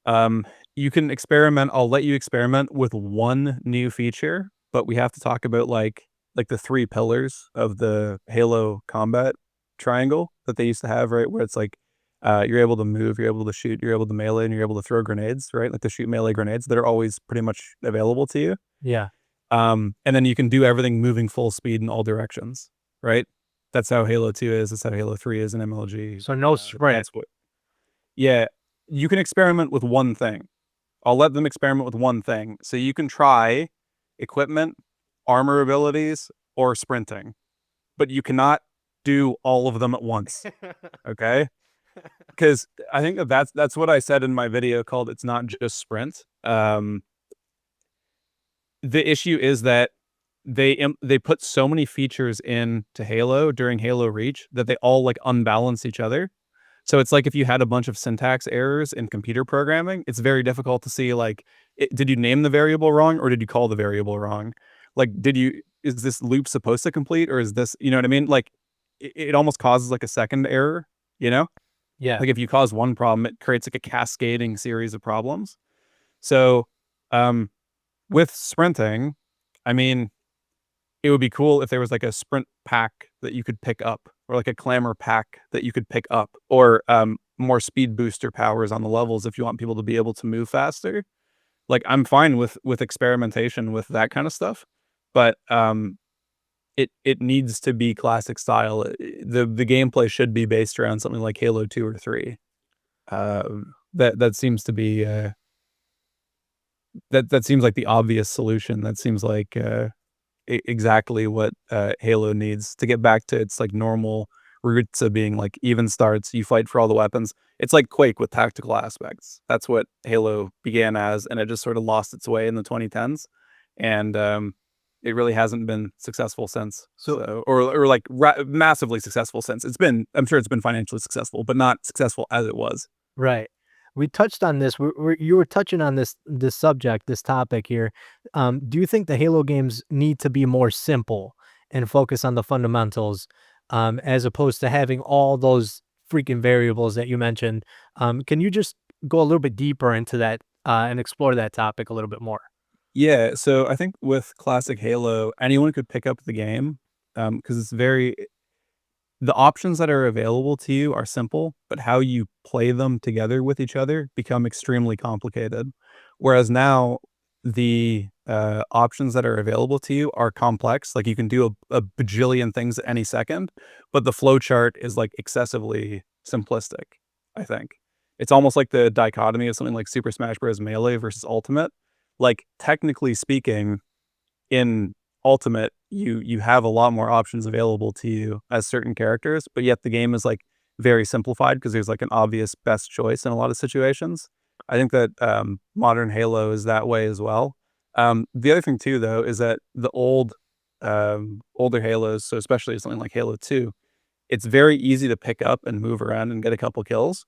You can experiment. I'll let you experiment with one new feature, but we have to talk about like the three pillars of the Halo combat triangle that they used to have, right? Where it's like you're able to move, you're able to shoot, you're able to melee, and you're able to throw grenades, right? Like the shoot melee grenades that are always pretty much available to you. Yeah. And then you can do everything moving full speed in all directions, right? That's how Halo 2 is. That's how Halo 3 is in MLG. So no sprint. Yeah, you can experiment with one thing. I'll let them experiment with one thing. So you can try equipment, armor abilities, or sprinting. but you cannot do all of them at once. Okay, because I think that's what I said in my video called "It's Not Just Sprint." The issue is that they put so many features into Halo during Halo Reach that they all like unbalance each other. So it's like if you had a bunch of syntax errors in computer programming, it's very difficult to see like, did you name the variable wrong or did you call the variable wrong? Like, is this loop supposed to complete or is this, you know what I mean? Like, it almost causes like a second error, you know? Yeah. Like if you cause one problem, it creates like a cascading series of problems. So, um, with sprinting, I mean, it would be cool if there was like a sprint pack that you could pick up, or like a clamor pack that you could pick up, or more speed booster powers on the levels if you want people to be able to move faster. Like I'm fine with experimentation with that kind of stuff, but it needs to be classic style. The gameplay should be based around something like Halo 2 or 3. That seems to be that seems like the obvious solution. That seems like exactly what Halo needs to get back to its like normal roots of being like even starts. You fight for all the weapons. It's like Quake with tactical aspects. That's what Halo began as, and it just sort of lost its way in the 2010s, and it really hasn't been successful since. So, or like massively successful since. I'm sure it's been financially successful, but not successful as it was. Right. We touched on this. You were touching on this subject, this topic here. Do you think the Halo games need to be more simple and focus on the fundamentals, as opposed to having all those freaking variables that you mentioned? Can you just go a little bit deeper into that and explore that topic a little bit more? Yeah, so I think with classic Halo, anyone could pick up the game because the options that are available to you are simple, but how you play them together with each other become extremely complicated. Whereas now, the options that are available to you are complex. Like you can do a bajillion things at any second, but the flow chart is like excessively simplistic, I think. It's almost like the dichotomy of something like Super Smash Bros. Melee versus Ultimate. Like, technically speaking, in Ultimate, you have a lot more options available to you as certain characters, but yet the game is like very simplified because there's like an obvious best choice in a lot of situations. I think that modern Halo is that way as well. The other thing too, though, is that the older Halos, so especially something like Halo 2, it's very easy to pick up and move around and get a couple kills.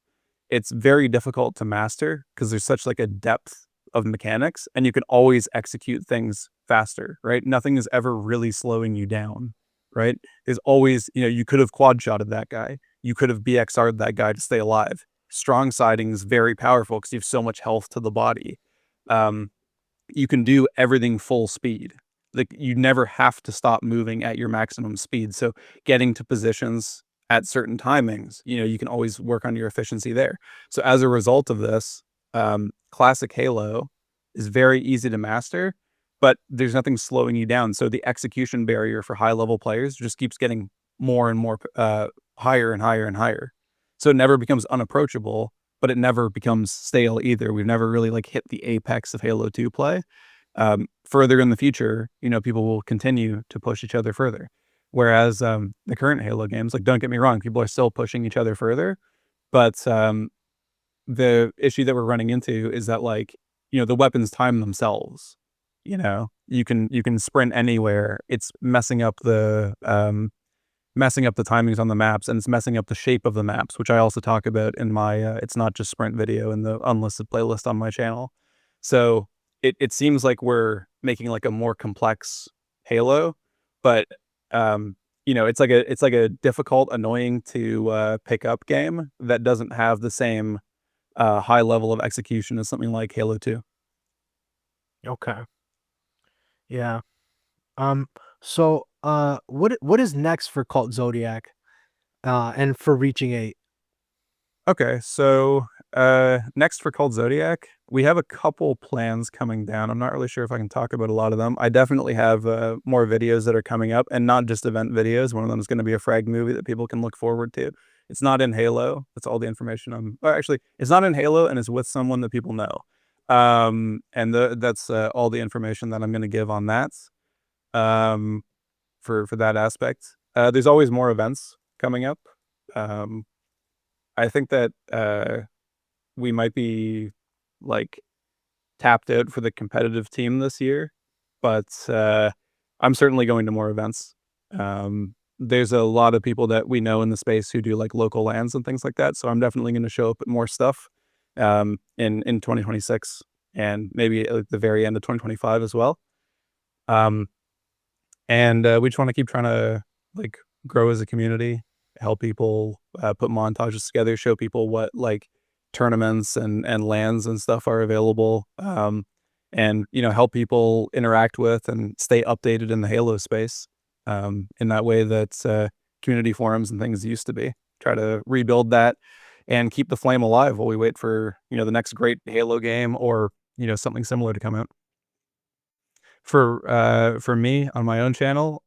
It's very difficult to master because there's such like a depth of mechanics and you can always execute things faster, right? Nothing is ever really slowing you down, right? There's always, you could have quad shotted that guy. You could have BXR'd that guy to stay alive. Strong siding is very powerful because you have so much health to the body. Um, you can do everything full speed. Like you never have to stop moving at your maximum speed. So getting to positions at certain timings, you can always work on your efficiency there. So as a result of this, classic Halo is very easy to master, but there's nothing slowing you down. So the execution barrier for high level players just keeps getting more and more higher and higher and higher. So it never becomes unapproachable, but it never becomes stale either. We've never really like hit the apex of Halo 2 play. Further in the future, people will continue to push each other further. Whereas the current Halo games, like don't get me wrong, people are still pushing each other further, but the issue that we're running into is that like the weapons time themselves. You can sprint anywhere. It's messing up the timings on the maps, and it's messing up the shape of the maps, which I also talk about in my It's Not Just Sprint video in the unlisted playlist on my channel. So it seems like we're making like a more complex Halo, but it's like a difficult, annoying to pick up game that doesn't have the same high level of execution as something like Halo 2. Okay. Yeah. So, what is next for Cult Zodiac, and for reaching 8? Okay, so next for Cult Zodiac, we have a couple plans coming down. I'm not really sure if I can talk about a lot of them. I definitely have more videos that are coming up, and not just event videos. One of them is going to be a Frag movie that people can look forward to. It's not in Halo. That's all the information actually, it's not in Halo, and it's with someone that people know. And that's all the information that I'm going to give on that. For that aspect. There's always more events coming up. I think that we might be like tapped out for the competitive team this year, but I'm certainly going to more events. There's a lot of people that we know in the space who do like local lands and things like that. So I'm definitely going to show up at more stuff in 2026 and maybe at the very end of 2025 as well. And we just want to keep trying to like grow as a community, help people put montages together, show people what like tournaments and lands and stuff are available, and help people interact with and stay updated in the Halo space in that way that community forums and things used to be. Try to rebuild that and keep the flame alive while we wait for the next great Halo game or something similar to come out. For me on my own channel,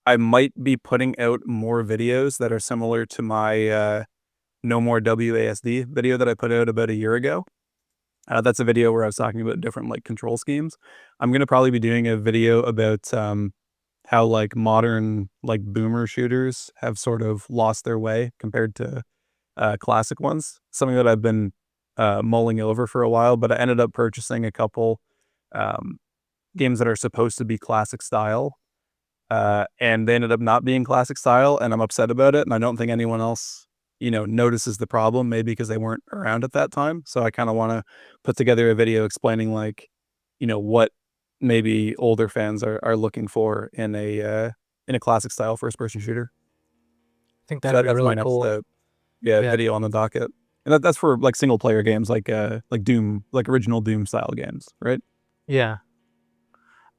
I might be putting out more videos that are similar to my No More WASD video that I put out about a year ago. That's a video where I was talking about different like control schemes. I'm gonna probably be doing a video about how like modern like boomer shooters have sort of lost their way compared to classic ones. Something that I've been mulling over for a while, but I ended up purchasing a couple games that are supposed to be classic style, and they ended up not being classic style, and I'm upset about it. And I don't think anyone else, notices the problem, maybe because they weren't around at that time. So I kind of want to put together a video explaining like, what maybe older fans are looking for in a classic style first person shooter. I think So that'd be that's really my next cool. video on the docket. And that's for like single player games, like Doom, like original Doom style games, right? Yeah.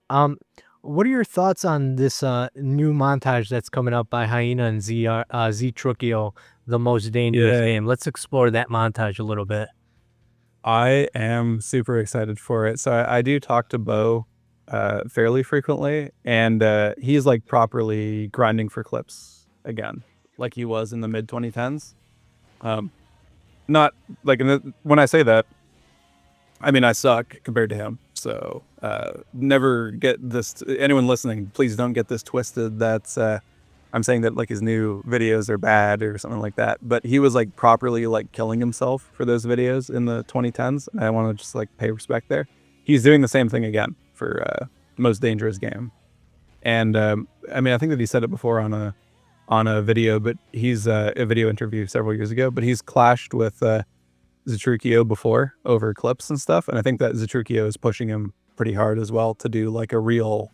What are your thoughts on this new montage that's coming up by Hyena and Z Trucchio, The Most Dangerous Yeah. Game? Let's explore that montage a little bit. I am super excited for it. So I do talk to Bo fairly frequently, and he's like properly grinding for clips again, like he was in the mid 2010s. Not like when I say that, I mean I suck compared to him. So never get this. Anyone listening, please don't get this twisted. That's I'm saying that like his new videos are bad or something like that. But he was like properly like killing himself for those videos in the 2010s. And I want to just like pay respect there. He's doing the same thing again for Most Dangerous Game. And I mean, I think that he said it before on a video, but he's a video interview several years ago. But he's clashed with Zatruchio before over clips and stuff. And I think that Zatruchio is pushing him pretty hard as well to do like a real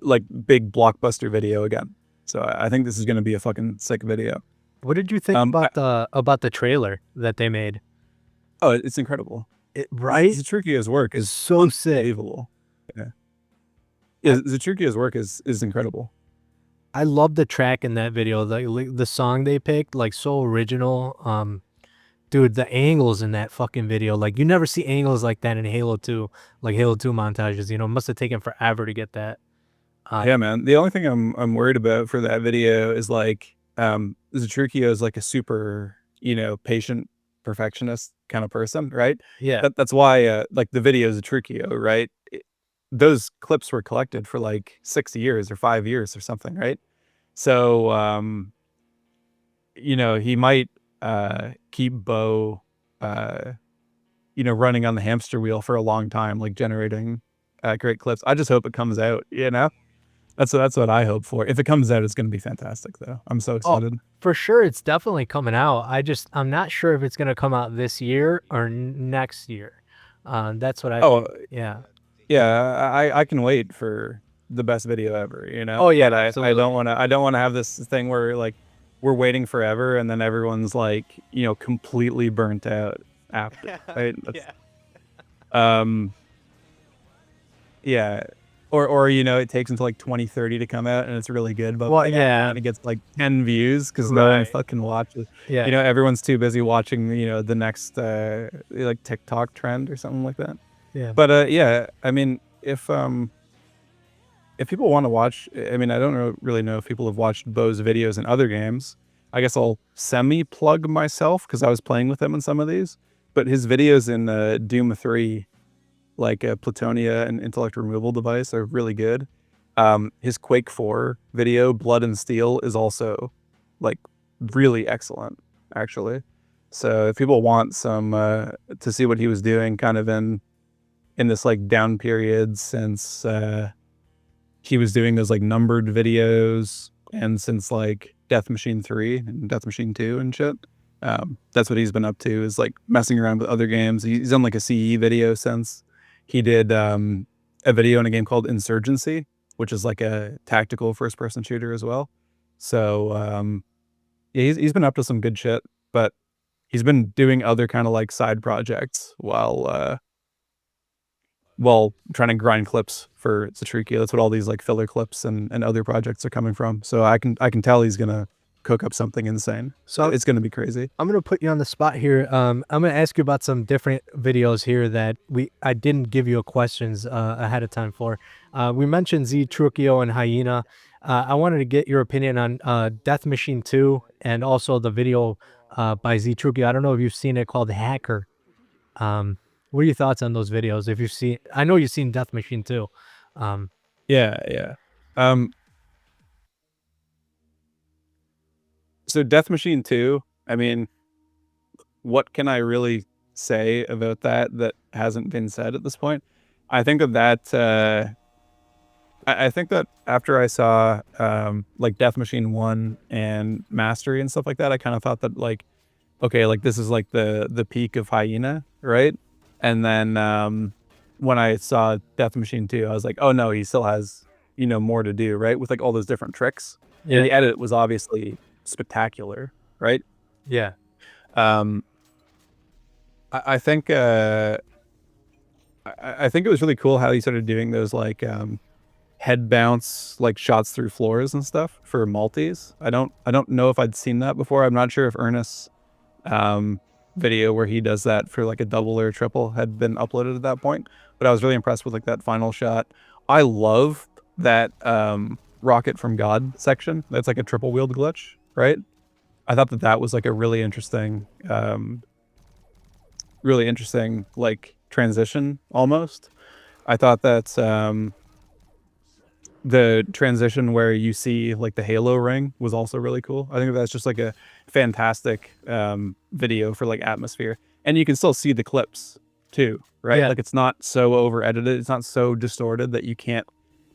like big blockbuster video again. So I think this is going to be a fucking sick video. What did you think about the trailer that they made? Oh, it's incredible. Right? Zatruchio's work is So sick. unbelievable. Yeah, Zatruchio's work is incredible. I love the track in that video. The song they picked, like so original. Dude, the angles in that fucking video, like you never see angles like that in Halo 2, like Halo 2 montages. It must have taken forever to get that. Yeah, man. The only thing I'm worried about for that video is like Zatruchio is like a super, patient perfectionist kind of person, right? Yeah. That's why like the video is Zatruchio, right? Those clips were collected for like 6 years or 5 years or something, right? So he might keep Bo running on the hamster wheel for a long time, like generating great clips. I just hope it comes out, That's what I hope for. If it comes out, it's going to be fantastic, though. I'm so excited. For sure, it's definitely coming out. I'm not sure if it's going to come out this year or next year. That's what yeah. Yeah, I can wait for the best video ever, Oh, yeah, But I absolutely. don't want to have this thing where like we're waiting forever and then everyone's like, completely burnt out after, right? Yeah. Or it takes until like 2030 to come out and it's really good, but Well, yeah. and it gets like 10 views because no one Right. fucking watches. Yeah. Everyone's too busy watching the next like TikTok trend or something like that. Yeah. But yeah, I mean, if people want to watch, I mean, I don't really know if people have watched Bo's videos in other games. I guess I'll semi-plug myself because I was playing with him in some of these. But his videos in Doom 3, like Platonia and Intellect Removal Device, are really good. His Quake 4 video, Blood and Steel, is also like really excellent, actually. So if people want some to see what he was doing kind of in this like down period since he was doing those like numbered videos and since like Death Machine 3 and Death Machine 2 and shit. That's what he's been up to, is like messing around with other games. He's done like a CE video since. He did a video in a game called Insurgency, which is like a tactical first person shooter as well. So yeah, he's been up to some good shit, but he's been doing other kind of like side projects while trying to grind clips for Zatrukio. That's what all these like filler clips and other projects are coming from. So I can tell he's gonna cook up something insane. So it's gonna be crazy. I'm gonna put you on the spot here. I'm gonna ask you about some different videos here that I didn't give you questions ahead of time for. We mentioned Z Trucchio and Hyena. I wanted to get your opinion on Death Machine 2 and also the video by Z Trucchio. I don't know if you've seen it, called Hacker. What are your thoughts on those videos? If you've seen, I know you've seen Death Machine 2. Yeah. So Death Machine 2, I mean, what can I really say about that hasn't been said at this point? I think that I think that after I saw like Death Machine 1 and Mastery and stuff like that, I kind of thought that like, okay, like this is like the peak of Hyena, right? And then when I saw Death Machine 2, I was like, oh no, he still has, more to do, right? With like all those different tricks. Yeah. And the edit was obviously spectacular, right? Yeah. I think I think it was really cool how he started doing those like head bounce like shots through floors and stuff for multis. I don't know if I'd seen that before. I'm not sure if Ernest's video where he does that for like a double or a triple had been uploaded at that point, but I was really impressed with like that final shot. I love that Rocket from God section. That's like a triple wheeled glitch, right? I thought that was like a really interesting like transition almost. I thought that the transition where you see like the halo ring was also really cool. I think that's just like a fantastic video for like atmosphere, and you can still see the clips too, right? Yeah. Like it's not so over edited, it's not so distorted that you can't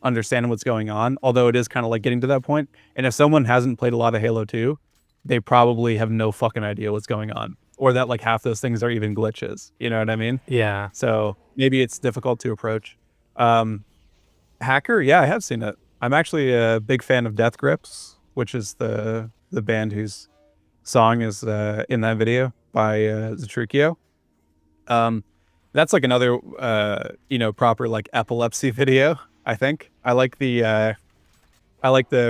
understand what's going on, although it is kind of like getting to that point. And if someone hasn't played a lot of Halo 2, they probably have no fucking idea what's going on, or that like half those things are even glitches, you know what I mean? Yeah. So maybe it's difficult to approach. Hacker, yeah, I have seen it. I'm actually a big fan of Death Grips, which is the band whose song is in that video by Zatrukio. That's like another proper like epilepsy video. I think I like the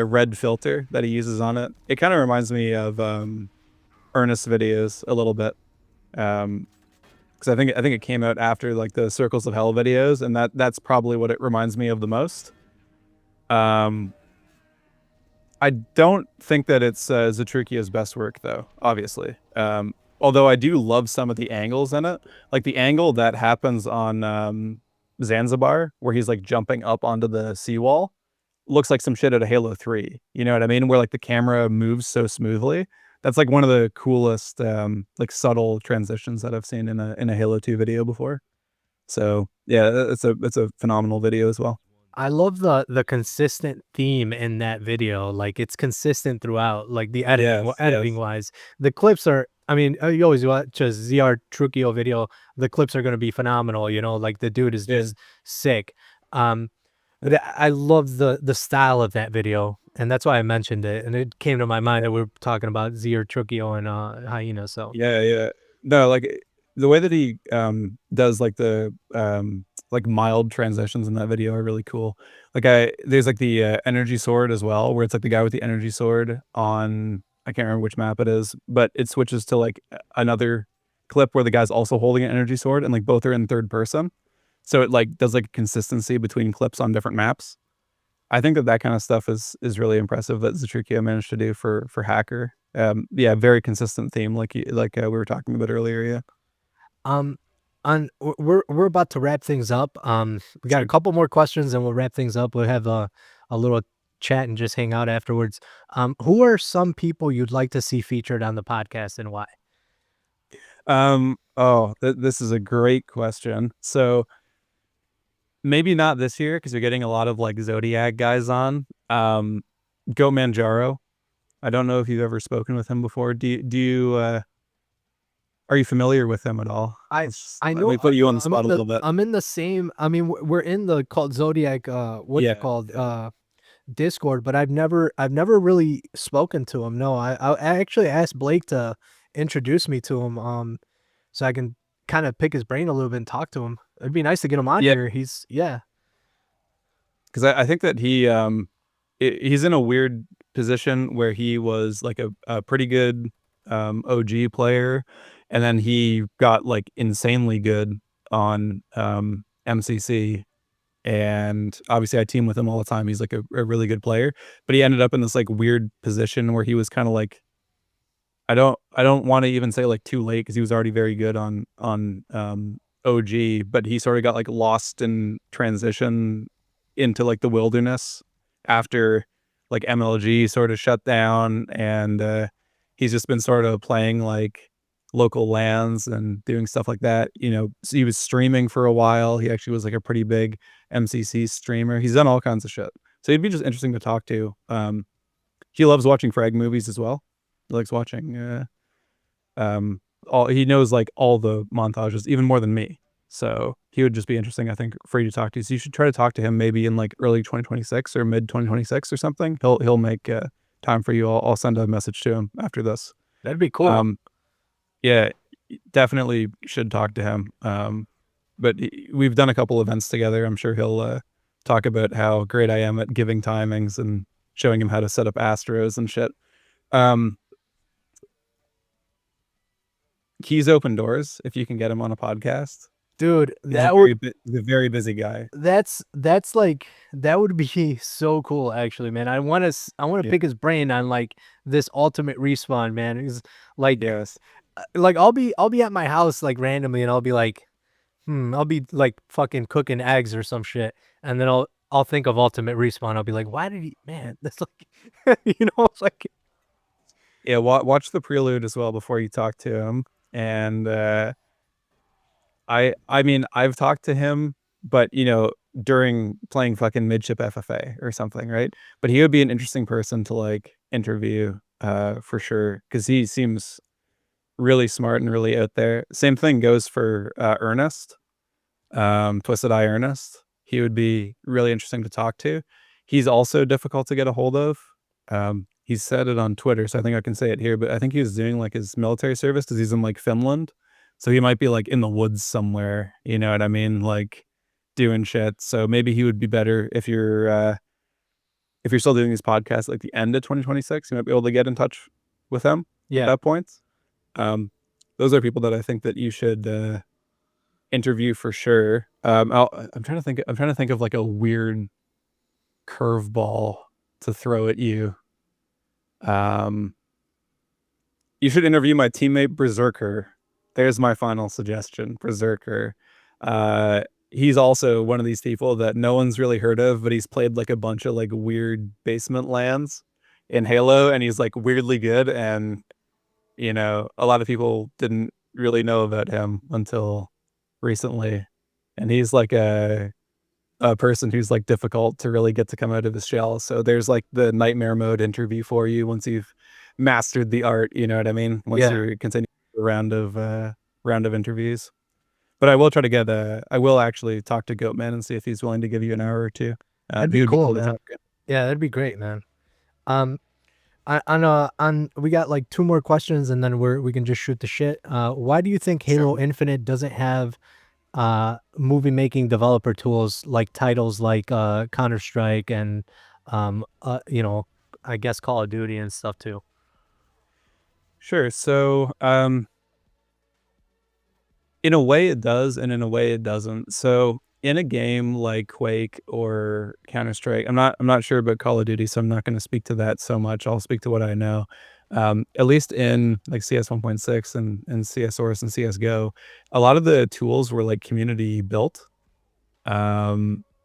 red filter that he uses on it. It kind of reminds me of Ernest videos a little bit. Because I think it came out after like the Circles of Hell videos, and that's probably what it reminds me of the most. I don't think that it's Zatrukio's best work though, obviously. Although I do love some of the angles in it, like the angle that happens on Zanzibar, where he's like jumping up onto the seawall, looks like some shit out of Halo 3. You know what I mean? Where like the camera moves so smoothly. That's like one of the coolest like subtle transitions that I've seen in a Halo 2 video before. So yeah, it's a phenomenal video as well. I love the consistent theme in that video. Like it's consistent throughout, like the editing, editing wise. The clips are, I mean, you always watch a ZR Trucchio video. The clips are going to be phenomenal. Like the dude is just sick. But I love the style of that video, and that's why I mentioned it. And it came to my mind that we were talking about ZR Trucchio and Hyena. So yeah. No, like the way that he does like the like mild transitions in that video are really cool. Like there's like the energy sword as well, where it's like the guy with the energy sword on, I can't remember which map it is, but it switches to like another clip where the guy's also holding an energy sword, and like both are in third person. So it like does like a consistency between clips on different maps. I think that kind of stuff is really impressive that Zatrukio managed to do for Hacker. Yeah, very consistent theme, like we were talking about earlier. Yeah. We're about to wrap things up. We got a couple more questions and we'll wrap things up. We'll have a little chat and just hang out afterwards. Who are some people you'd like to see featured on the podcast and why? This is a great question. So maybe not this year because you're getting a lot of like Zodiac guys on. Go Manjaro. I don't know if you've ever spoken with him before. Do you are you familiar with him at all? I Let know me put you on the I'm spot a in the little bit. I'm in the same. I mean, we're in the Cult Zodiac. What's it Yeah. called? Discord, but I've never really spoken to him. No, I actually asked Blake to introduce me to him, so I can kind of pick his brain a little bit and talk to him. It'd be nice to get him on Yeah, here. Yeah. because I think that he's in a weird position where he was like a pretty good OG player, and then he got like insanely good on MCC. And obviously I team with him all the time. He's like a really good player, but he ended up in this like weird position where he was kind of like, I don't want to even say like too late because he was already very good on OG, but he sort of got like lost in transition into like the wilderness after like MLG sort of shut down, and he's just been sort of playing like local lands and doing stuff like that. So he was streaming for a while. He actually was like a pretty big MCC streamer. He's done all kinds of shit. So he'd be just interesting to talk to. He loves watching Frag movies as well. He likes watching all he knows like all the montages even more than me. So he would just be interesting, I think, for you to talk to. So you should try to talk to him maybe in like early 2026 or mid 2026 or something. He'll make time for you. I'll send a message to him after this. That'd be cool. Yeah, definitely should talk to him. But we've done a couple events together. I'm sure he'll talk about how great I am at giving timings and showing him how to set up Astros and shit. He's open doors if you can get him on a podcast. Dude, He's a very busy guy. that's like that would be so cool actually, man. I want to pick his brain on like this ultimate respawn, man. It's like Yes. like I'll be at my house like randomly and I'll be like, I'll be like fucking cooking eggs or some shit, and then I'll think of ultimate respawn. I'll be like, why did he, man? That's like, it's like, Yeah, watch the prelude as well before you talk to him. And I mean, I've talked to him, but during playing fucking midship FFA or something, right? But he would be an interesting person to like interview for sure, because he seems really smart and really out there. Same thing goes for Ernest, Twisted Eye Ernest. He would be really interesting to talk to. He's also difficult to get a hold of. He said it on Twitter, so I think I can say it here, but I think he was doing like his military service because he's in like Finland. So he might be like in the woods somewhere, you know what I mean? Like doing shit. So maybe he would be better if you're still doing these podcasts like the end of 2026, you might be able to get in touch with him at that point. Those are people that I think that you should interview for sure. I'm trying to think of like a weird curveball to throw at you. You should interview my teammate Berserker. There's my final suggestion, Berserker. He's also one of these people that no one's really heard of, but he's played like a bunch of like weird basement lands in Halo, and he's like weirdly good. And a lot of people didn't really know about him until recently. And he's like a person who's like difficult to really get to come out of his shell. So there's like the nightmare mode interview for you once you've mastered the art, you know what I mean? Once you continue a round of interviews. But I will try to get I will actually talk to Goatman and see if he's willing to give you an hour or two. that'd He be would cool, to man. talk to. Yeah, that'd be great, man. On we got like two more questions and then we can just shoot the shit. Why do you think Halo Infinite doesn't have movie making developer tools like titles like Counter-Strike and I guess Call of Duty and stuff too? Sure. So in a way it does, and in a way it doesn't. So in a game like Quake or Counter-Strike, I'm not sure about Call of Duty, so I'm not going to speak to that so much. I'll speak to what I know. At least in like CS 1.6 and CS Source and CSGO, a lot of the tools were like community built.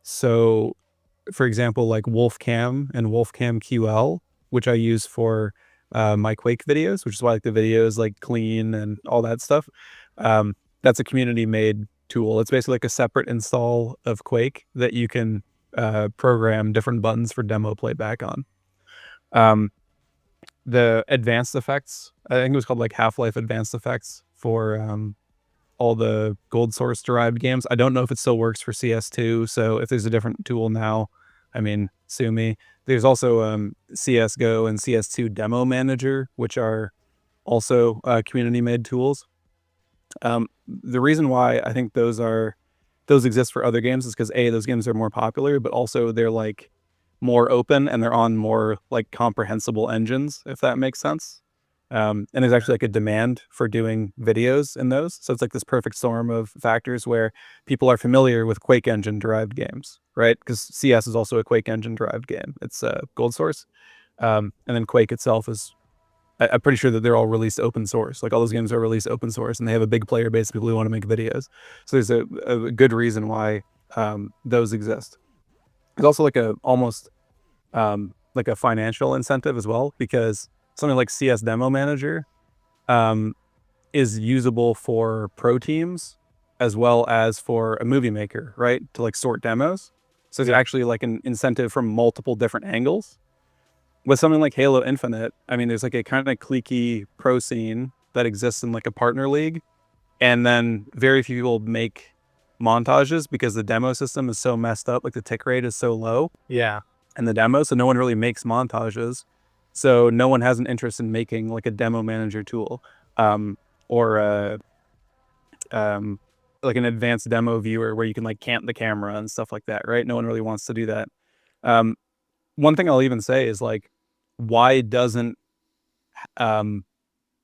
So for example, like Wolfcam and Wolfcam QL, which I use for my Quake videos, which is why like the video is like clean and all that stuff. That's a community made tool. It's basically like a separate install of Quake that you can program different buttons for demo playback on. The advanced effects, I think it was called like Half-Life Advanced Effects for all the gold source derived games. I don't know if it still works for CS2, so if there's a different tool now, I mean, sue me. There's also CSGO and CS2 Demo Manager, which are also community-made tools. The reason why I think those exist for other games is because A, those games are more popular, but also they're like more open and they're on more like comprehensible engines, if that makes sense. And there's actually like a demand for doing videos in those. So it's like this perfect storm of factors where people are familiar with Quake engine derived games, right? Because CS is also a Quake engine derived game. It's a gold source. And then Quake itself is, I'm pretty sure that they're all released open source. Like all those games are released open source and they have a big player base of people who want to make videos. So there's a good reason why those exist. There's also like almost like a financial incentive as well, because something like CS Demo Manager is usable for pro teams as well as for a movie maker, right? To like sort demos. So there's actually like an incentive from multiple different angles. With something like Halo Infinite, I mean, there's like a kind of cliquey pro scene that exists in like a partner league. And then very few people make montages because the demo system is so messed up. Like the tick rate is so low. Yeah. And the demo, so no one really makes montages. So no one has an interest in making like a demo manager tool, or like an advanced demo viewer where you can like cant the camera and stuff like that, right? No one really wants to do that. One thing I'll even say is like, why doesn't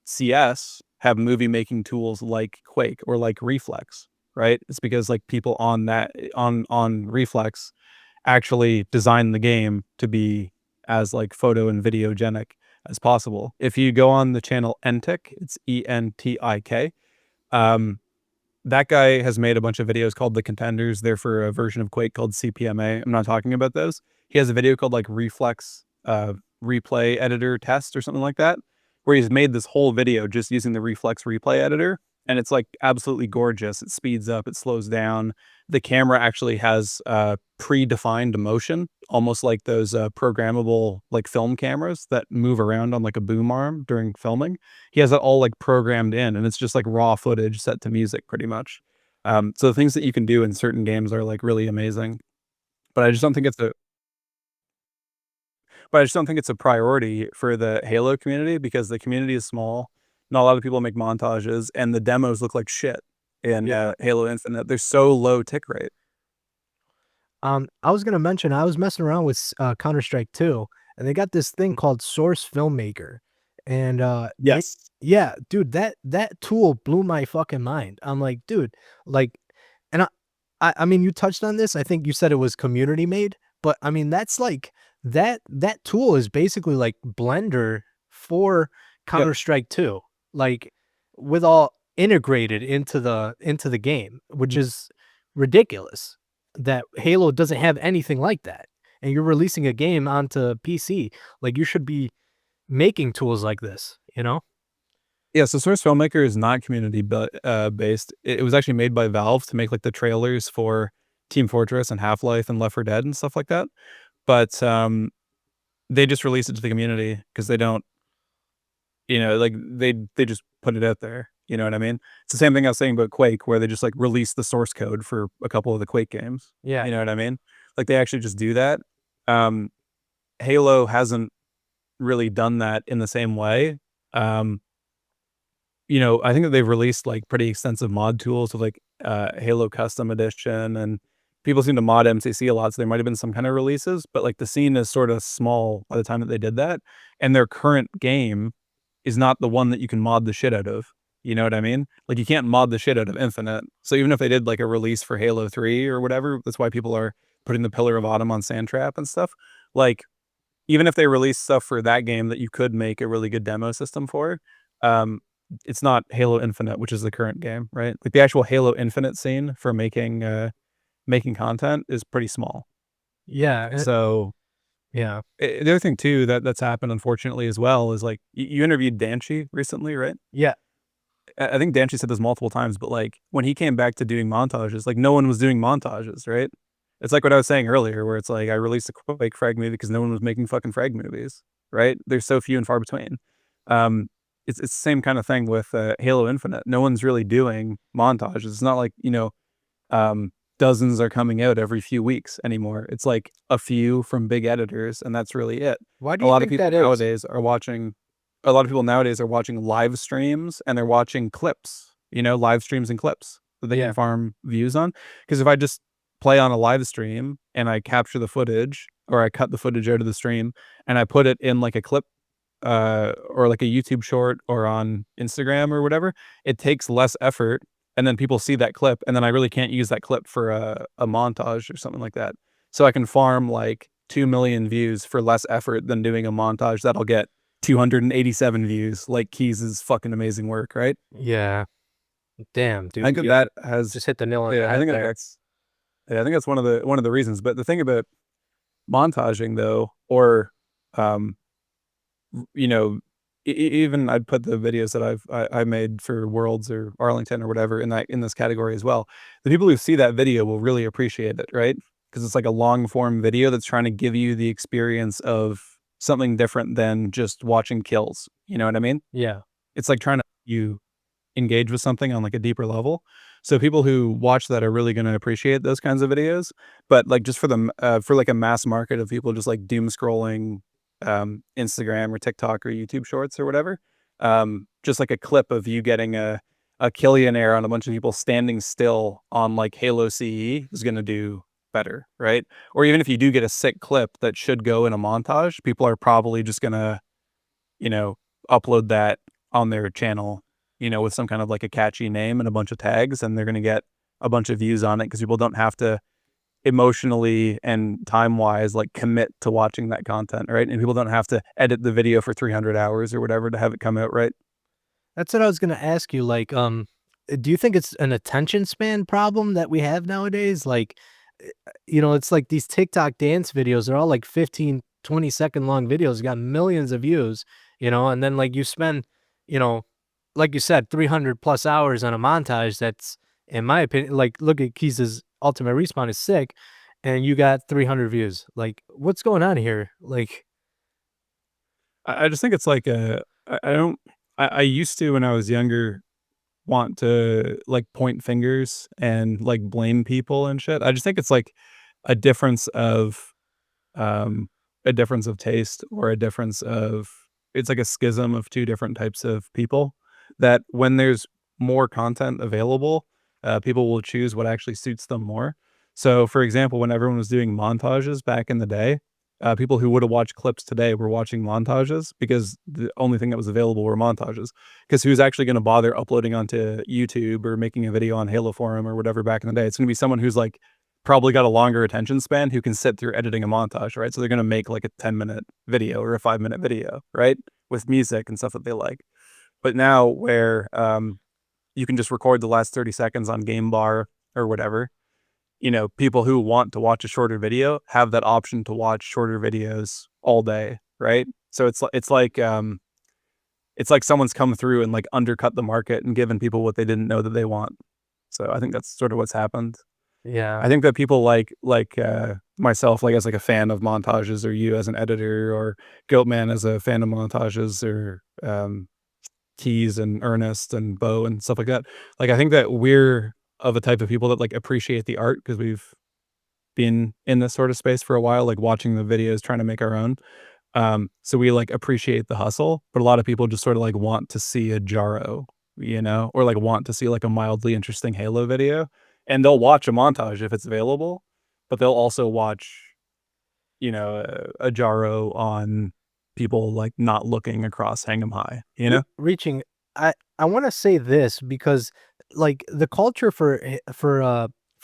CS have movie making tools like Quake or like Reflex, right? It's because like people on that on Reflex actually design the game to be as like photo and videogenic as possible. If you go on the channel Entik, it's ENTIK. That guy has made a bunch of videos called The Contenders. They're for a version of Quake called CPMA. I'm not talking about those. He has a video called like Reflex Replay Editor Test or something like that, where he's made this whole video just using the Reflex Replay Editor. And it's like absolutely gorgeous. It speeds up, it slows down. The camera actually has predefined motion, almost like those programmable like film cameras that move around on like a boom arm during filming. He has it all like programmed in, and it's just like raw footage set to music pretty much. So the things that you can do in certain games are like really amazing. But I just don't think it's a priority for the Halo community because the community is small. Not a lot of people make montages, and the demos look like shit in Halo Infinite. They're so low tick rate. I was gonna mention I was messing around with Counter-Strike 2, and they got this thing called Source Filmmaker, and Yes. yeah, dude, that tool blew my fucking mind. I'm like, dude, like, and I mean, you touched on this. I think you said it was community made, but I mean, that's like that tool is basically like Blender for Counter-Strike 2, like with all integrated into the game, which is ridiculous that Halo doesn't have anything like that. And you're releasing a game onto PC, like you should be making tools like this, you know? Yeah, so Source Filmmaker is not community based. It was actually made by Valve to make like the trailers for Team Fortress and Half-Life and Left 4 Dead and stuff like that. But they just released it to the community because they don't, like they just put it out there. You know what I mean? It's the same thing I was saying about Quake, where they just like released the source code for a couple of the Quake games. Yeah. You know what I mean? Like they actually just do that. Halo hasn't really done that in the same way. I think that they've released like pretty extensive mod tools with like Halo Custom Edition, and people seem to mod MCC a lot, so there might have been some kind of releases, but like the scene is sort of small by the time that they did that, and their current game is not the one that you can mod the shit out of. You know what I mean? Like you can't mod the shit out of Infinite. So even if they did like a release for Halo 3 or whatever, that's why people are putting the Pillar of Autumn on Sandtrap and stuff. Like even if they release stuff for that game that you could make a really good demo system for, it's not Halo Infinite, which is the current game, right? Like the actual Halo Infinite scene for making content is pretty small. Yeah. So Yeah. the other thing too that's happened unfortunately as well is like you interviewed Danchi recently, right? Yeah. I think Danchi said this multiple times, but like when he came back to doing montages, like no one was doing montages, right? It's like what I was saying earlier, where it's like I released a Quake Frag movie because no one was making fucking Frag movies, right? There's so few and far between. Um, it's the same kind of thing with Halo Infinite. No one's really doing montages. It's not like um, dozens are coming out every few weeks anymore. It's like a few from big editors, and that's really it. Why do A you lot of think people that is? nowadays are watching. A lot of people nowadays are watching live streams and they're watching clips. Live streams and clips that they can Yeah. farm views on. Because if I just play on a live stream and I capture the footage or I cut the footage out of the stream and I put it in like a clip or like a YouTube short or on Instagram or whatever, it takes less effort. And then people see that clip, and then I really can't use that clip for a montage or something like that. So I can farm like 2 million views for less effort than doing a montage that'll get 287 views, like Keys' fucking amazing work, right? Yeah. Damn, I dude. think You that has, just hit the nail on the yeah, I head think there. that's, yeah, I think that's one of the reasons. But the thing about montaging though, or um, you know, even I'd put the videos that I made for Worlds or Arlington or whatever in this category as well. The people who see that video will really appreciate it, right? Because it's like a long form video that's trying to give you the experience of something different than just watching kills. You know what I mean? Yeah. It's like trying to you engage with something on like a deeper level. So people who watch that are really going to appreciate those kinds of videos. But like just for like a mass market of people just like doom scrolling Instagram or TikTok or YouTube shorts or whatever, just like a clip of you getting a Killionaire on a bunch of people standing still on like Halo CE is going to do better, right? Or even if you do get a sick clip that should go in a montage, people are probably just going to, you know, upload that on their channel, with some kind of like a catchy name and a bunch of tags, and they're going to get a bunch of views on it because people don't have to emotionally and time-wise like commit to watching that content, right? And people don't have to edit the video for 300 hours or whatever to have it come out right. That's what I was gonna ask you. Like, do you think it's an attention span problem that we have nowadays? Like, it's like these TikTok dance videos are all like 15, 20-second long videos, got millions of views, and then like you spend, you know, like you said, 300 plus hours on a montage that's, in my opinion, like look at Keys's Ultimate Respawn is sick, and you got 300 views. Like, what's going on here? Like, I just think it's like I don't I used to when I was younger want to like point fingers and like blame people and shit. I just think it's like a difference of um, a difference of taste or a difference of it's like a schism of two different types of people that when there's more content available, people will choose what actually suits them more. So, for example, when everyone was doing montages back in the day, people who would have watched clips today were watching montages because the only thing that was available were montages. Because who's actually going to bother uploading onto YouTube or making a video on Halo Forum or whatever back in the day? It's going to be someone who's like probably got a longer attention span who can sit through editing a montage, right? So they're going to make like a 10-minute video or a 5-minute video, right? With music and stuff that they like. But now where you can just record the last 30 seconds on Game Bar or whatever, people who want to watch a shorter video have that option to watch shorter videos all day, right? So it's like someone's come through and like undercut the market and given people what they didn't know that they want. So I think that's sort of what's happened. yeah, I think that people like myself, like as like a fan of montages, or you as an editor, or Goatman as a fan of montages, or Keys and Ernest and Bo and stuff like that. Like I think that we're of a type of people that like appreciate the art because we've been in this sort of space for a while, like watching the videos, trying to make our own. So we like appreciate the hustle, but a lot of people just sort of like want to see a Jaro, or like want to see like a mildly interesting Halo video, and they'll watch a montage if it's available, but they'll also watch, a Jaro on people like not looking across Hang'em High, reaching. I want to say this because like the culture for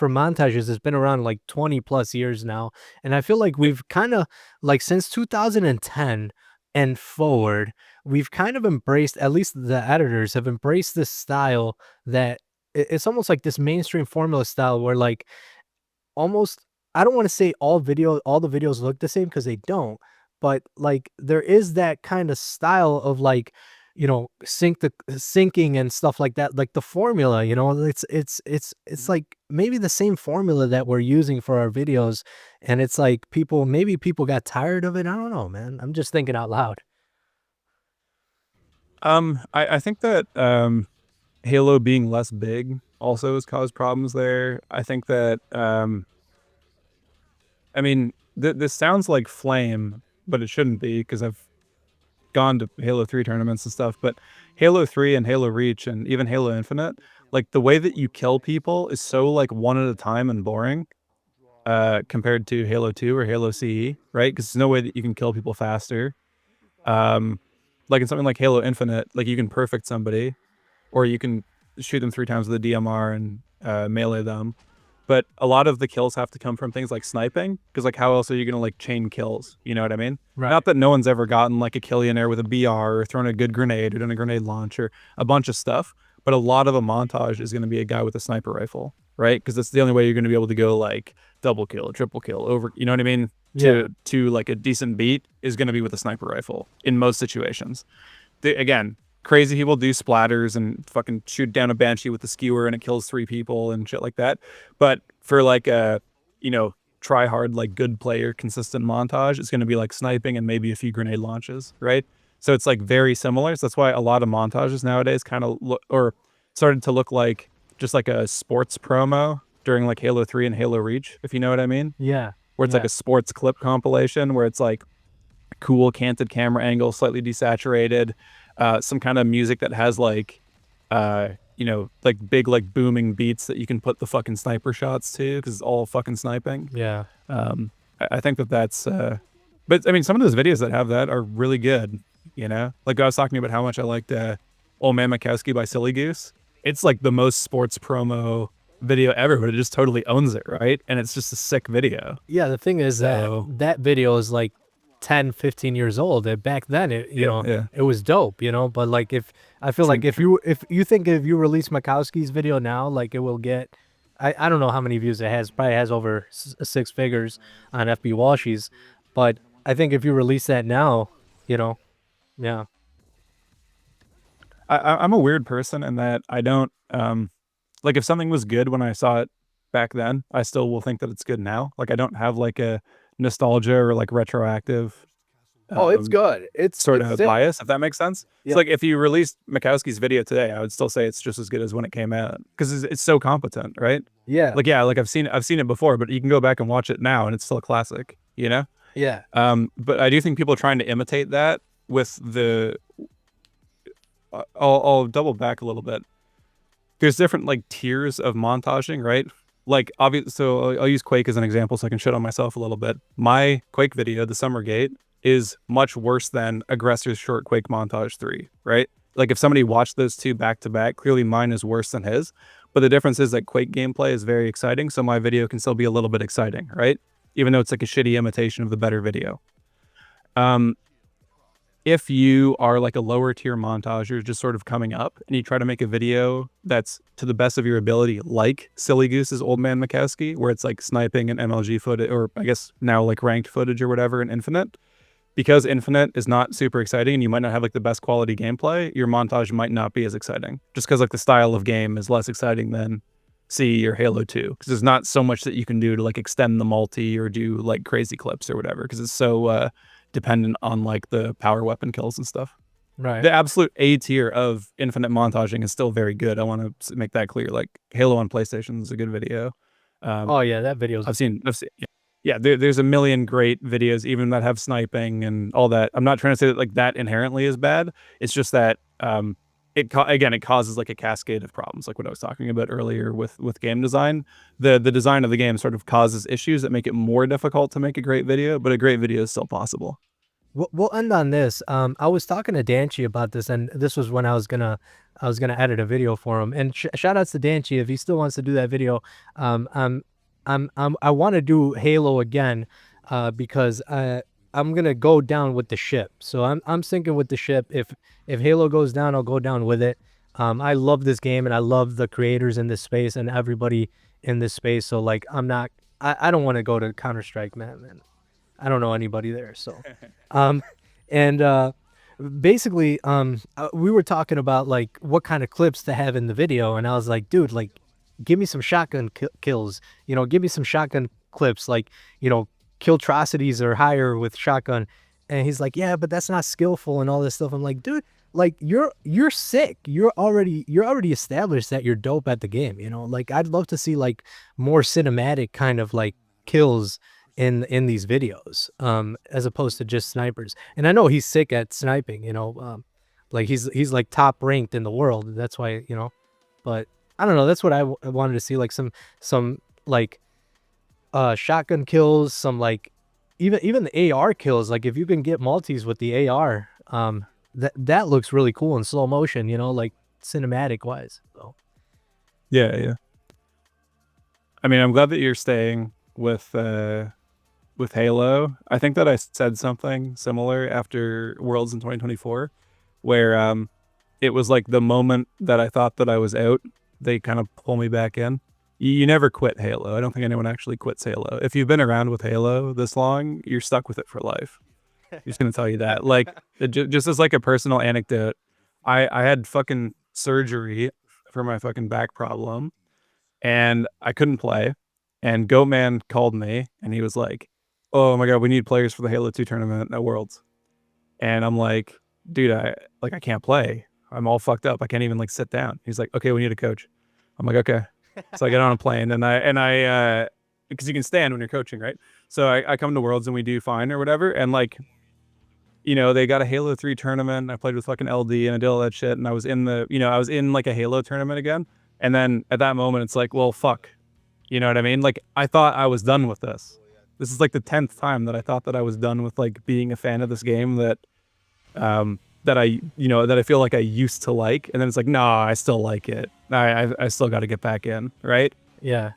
montages has been around like 20 plus years now, and I feel like we've kind of like since 2010 and forward, we've kind of embraced, at least the editors have embraced this style that it's almost like this mainstream formula style where like almost I don't want to say all the videos look the same, because they don't, but like there is that kind of style of like, you know, syncing and stuff like that, like the formula, you know, it's like maybe the same formula that we're using for our videos, and it's like maybe people got tired of it. I don't know, man. I'm just thinking out loud. I think that Halo being less big also has caused problems there. I think that I mean, this sounds like flame, but it shouldn't be, because I've gone to Halo 3 tournaments and stuff, but Halo 3 and Halo Reach and even Halo Infinite, like the way that you kill people is so like one at a time and boring, compared to Halo 2 or Halo CE, right? Because there's no way that you can kill people faster. Like in something like Halo Infinite, like you can perfect somebody, or you can shoot them 3 times with a DMR and melee them. But a lot of the kills have to come from things like sniping, because like how else are you gonna like chain kills? You know what I mean? Right. Not that no one's ever gotten like a Killionaire with a BR or thrown a good grenade or done a grenade launch or a bunch of stuff, but a lot of a montage is gonna be a guy with a sniper rifle, right? Because that's the only way you're gonna be able to go like double kill, triple kill, over. You know what I mean? Yeah. To like a decent beat is gonna be with a sniper rifle in most situations. Again, crazy people do splatters and fucking shoot down a banshee with the skewer and it kills 3 people and shit like that. But for like a, you know, try hard, like good player, consistent montage, it's going to be like sniping and maybe a few grenade launches, right? So it's like very similar. So that's why a lot of montages nowadays kind of look, or started to look like just like a sports promo during like Halo 3 and Halo Reach, if you know what I mean. Yeah. Where it's like a sports clip compilation where it's like cool canted camera angle, slightly desaturated, some kind of music that has like, you know, like big like booming beats that you can put the fucking sniper shots to, because it's all fucking sniping. Yeah. I think that that's, but I mean, some of those videos that have that are really good. You know, like I was talking about how much I liked Old Man Mikowski by Silly Goose. It's like the most sports promo video ever, but it just totally owns it, right? And it's just a sick video. Yeah, the thing is So- that video is like 10, 15 years old. And back then it, you know, yeah. it was dope, you know, but like I feel like if you think if you release Mikowski's video now, like it will get, I don't know how many views it has, probably has over 6 figures on FB Walshies, but I think if you release that now, you know, yeah. I'm a weird person in that I don't, like if something was good when I saw it back then, I still will think that it's good now. Like I don't have like a nostalgia or like retroactive Oh, it's good. It's sort it's of sick. bias, if that makes sense. Yeah. It's like if you released Mikowski's video today, I would still say it's just as good as when it came out, because it's so competent, right? Yeah. Like, yeah, like I've seen it before, but you can go back and watch it now and it's still a classic, you know? Yeah. But I do think people are trying to imitate that with the, I'll double back a little bit. There's different like tiers of montaging, right? Like obvious. So I'll use Quake as an example so I can shit on myself a little bit. My Quake video, the Summer Gate, is much worse than Aggressor's short Quake montage 3, right? Like if somebody watched those two back to back, clearly mine is worse than his. But the difference is that Quake gameplay is very exciting, so my video can still be a little bit exciting, right? Even though it's like a shitty imitation of the better video. If you are like a lower tier montager just sort of coming up and you try to make a video that's to the best of your ability, like Silly Goose's Old Man Mikowski, where it's like sniping and MLG footage, or I guess now like ranked footage or whatever in Infinite, because Infinite is not super exciting and you might not have like the best quality gameplay, your montage might not be as exciting, just because like the style of game is less exciting than CE or Halo 2, because there's not so much that you can do to like extend the multi or do like crazy clips or whatever, because it's so dependent on like the power weapon kills and stuff. Right. The absolute A tier of Infinite montaging is still very good. I want to make that clear. Like Halo on PlayStation is a good video. Oh yeah, that video's I've seen yeah, there's a million great videos even that have sniping and all that. I'm not trying to say that like that inherently is bad. It's just that it causes like a cascade of problems, like what I was talking about earlier with game design. The design of the game sort of causes issues that make it more difficult to make a great video, but a great video is still possible. We'll end on this. I was talking to Danchi about this, and this was when I was gonna edit a video for him. And shout outs to Danchi if he still wants to do that video. I want to do Halo again, because I'm gonna go down with the ship. So I'm sinking with the ship. If Halo goes down, I'll go down with it. I love this game and I love the creators in this space and everybody in this space. So like I'm not I don't want to go to Counter-Strike, man. I don't know anybody there. So, and basically, we were talking about like what kind of clips to have in the video, and I was like, dude, like, give me some shotgun kills. You know, give me some shotgun clips, like, you know, killtrocities are higher with shotgun. And he's like, yeah, but that's not skillful and all this stuff. I'm like, dude, like you're sick. You're already established that you're dope at the game. You know, like I'd love to see like more cinematic kind of like kills in these videos, as opposed to just snipers. And I know he's sick at sniping. You know, like he's like top ranked in the world. That's why, you know, but I don't know. That's what I wanted to see, like some like shotgun kills, some like even the AR kills. Like if you can get multis with the AR, that looks really cool in slow motion, you know, like cinematic wise. So Yeah. I mean, I'm glad that you're staying with Halo. I think that I said something similar after Worlds in 2024, where it was like the moment that I thought that I was out, they kind of pull me back in. You never quit Halo. I don't think anyone actually quits Halo. If you've been around with Halo this long, you're stuck with it for life. I'm just gonna tell you that. Like, just as like a personal anecdote, I had fucking surgery for my fucking back problem, and I couldn't play. And Goatman called me, and he was like, "Oh my god, we need players for the Halo 2 tournament at Worlds." And I'm like, "Dude, I can't play. I'm all fucked up. I can't even like sit down." He's like, "Okay, we need a coach." I'm like, "Okay." So I get on a plane, and I because you can stand when you're coaching, right? So I come to Worlds and we do fine or whatever, and like, you know, they got a Halo 3 tournament. I played with fucking LD and I did all that shit, and I was in like a Halo tournament again. And then at that moment, it's like, well, fuck. You know what I mean? Like, I thought I was done with this. This is like the 10th time that I thought that I was done with like being a fan of this game that that I feel like I used to like, and then it's like, nah, I still like it. I still got to get back in, right? yeah,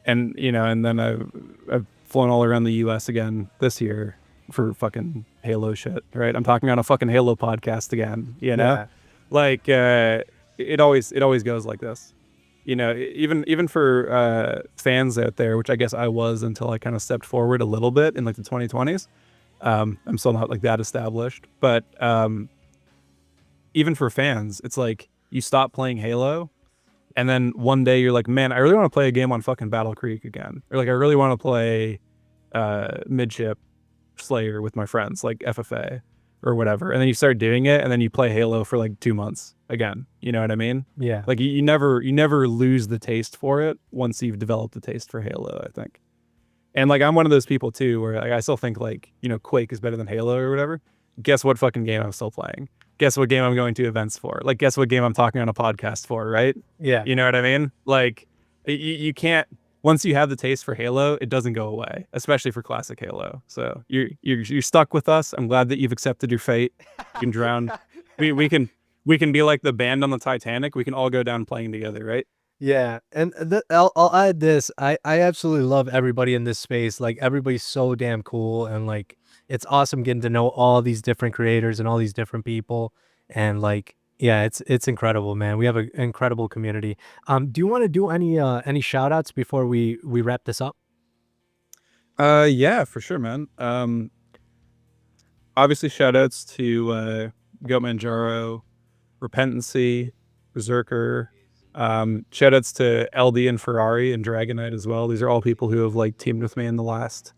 And you know, and then I've flown all around the U.S. again this year for fucking Halo shit, right? I'm talking on a fucking Halo podcast again, you know? Yeah. Like it always goes like this. You know, even for fans out there, which I guess I was until I kind of stepped forward a little bit in like the 2020s. I'm still not like that established, but even for fans, it's like you stop playing Halo, and then one day you're like, man, I really want to play a game on fucking Battle Creek again, or like I really want to play Midship Slayer with my friends, like FFA or whatever, and then you start doing it, and then you play Halo for like 2 months again. You know what I mean? Yeah. Like you never lose the taste for it once you've developed the taste for Halo, I think. And like I'm one of those people too, where like I still think like, you know, Quake is better than Halo or whatever. Guess what fucking game I'm still playing? Guess what game I'm going to events for? Like, guess what game I'm talking on a podcast for? Right? Yeah. You know what I mean? Like, you can't. Once you have the taste for Halo, it doesn't go away, especially for classic Halo. So you're stuck with us. I'm glad that you've accepted your fate. You can drown. we can be like the band on the Titanic. We can all go down playing together, right? Yeah, and I'll add this. I absolutely love everybody in this space. Like everybody's so damn cool, and like it's awesome getting to know all these different creators and all these different people. And like, yeah, it's incredible, man. We have an incredible community. Do you want to do any shout outs before we wrap this up? Yeah, for sure, man. Obviously, shout outs to Goatmanjaro, Repentancy, Berserker. Shout outs to LD and Ferrari and Dragonite as well. These are all people who have like teamed with me in the last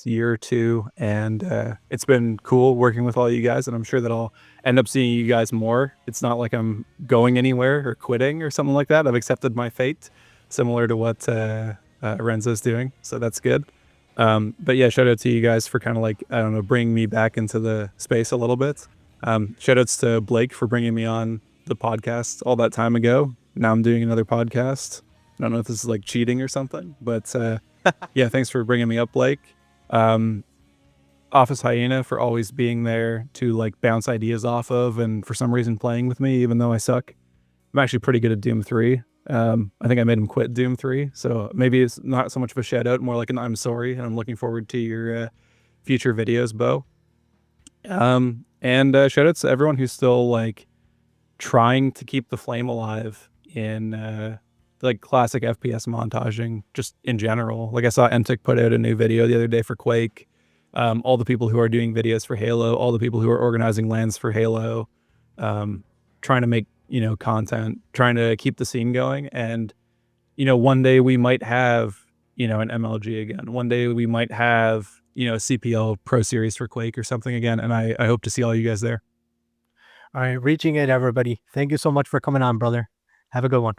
year or two, and it's been cool working with all you guys, and I'm sure that I'll end up seeing you guys more. It's not like I'm going anywhere or quitting or something like that. I've accepted my fate, similar to what Renzo's doing, so that's good. But yeah, shout out to you guys for kind of like, I don't know, bringing me back into the space a little bit. Shout outs to Blake for bringing me on the podcast all that time ago. Now I'm doing another podcast. I don't know if this is like cheating or something, but yeah, thanks for bringing me up, Blake. Office Hyena for always being there to like bounce ideas off of, and for some reason playing with me, even though I suck. I'm actually pretty good at Doom 3. I think I made him quit Doom 3, so maybe it's not so much of a shout out, more like an I'm sorry, and I'm looking forward to your future videos, Bo. And shout outs to everyone who's still like trying to keep the flame alive in the like classic FPS montaging just in general. Like I saw Entic put out a new video the other day for Quake. All the people who are doing videos for Halo, all the people who are organizing LANs for Halo, trying to make, content, trying to keep the scene going. And, one day we might have, an MLG again. One day we might have, a CPL Pro Series for Quake or something again. And I hope to see all you guys there. All right, reaching it, everybody. Thank you so much for coming on, brother. Have a good one.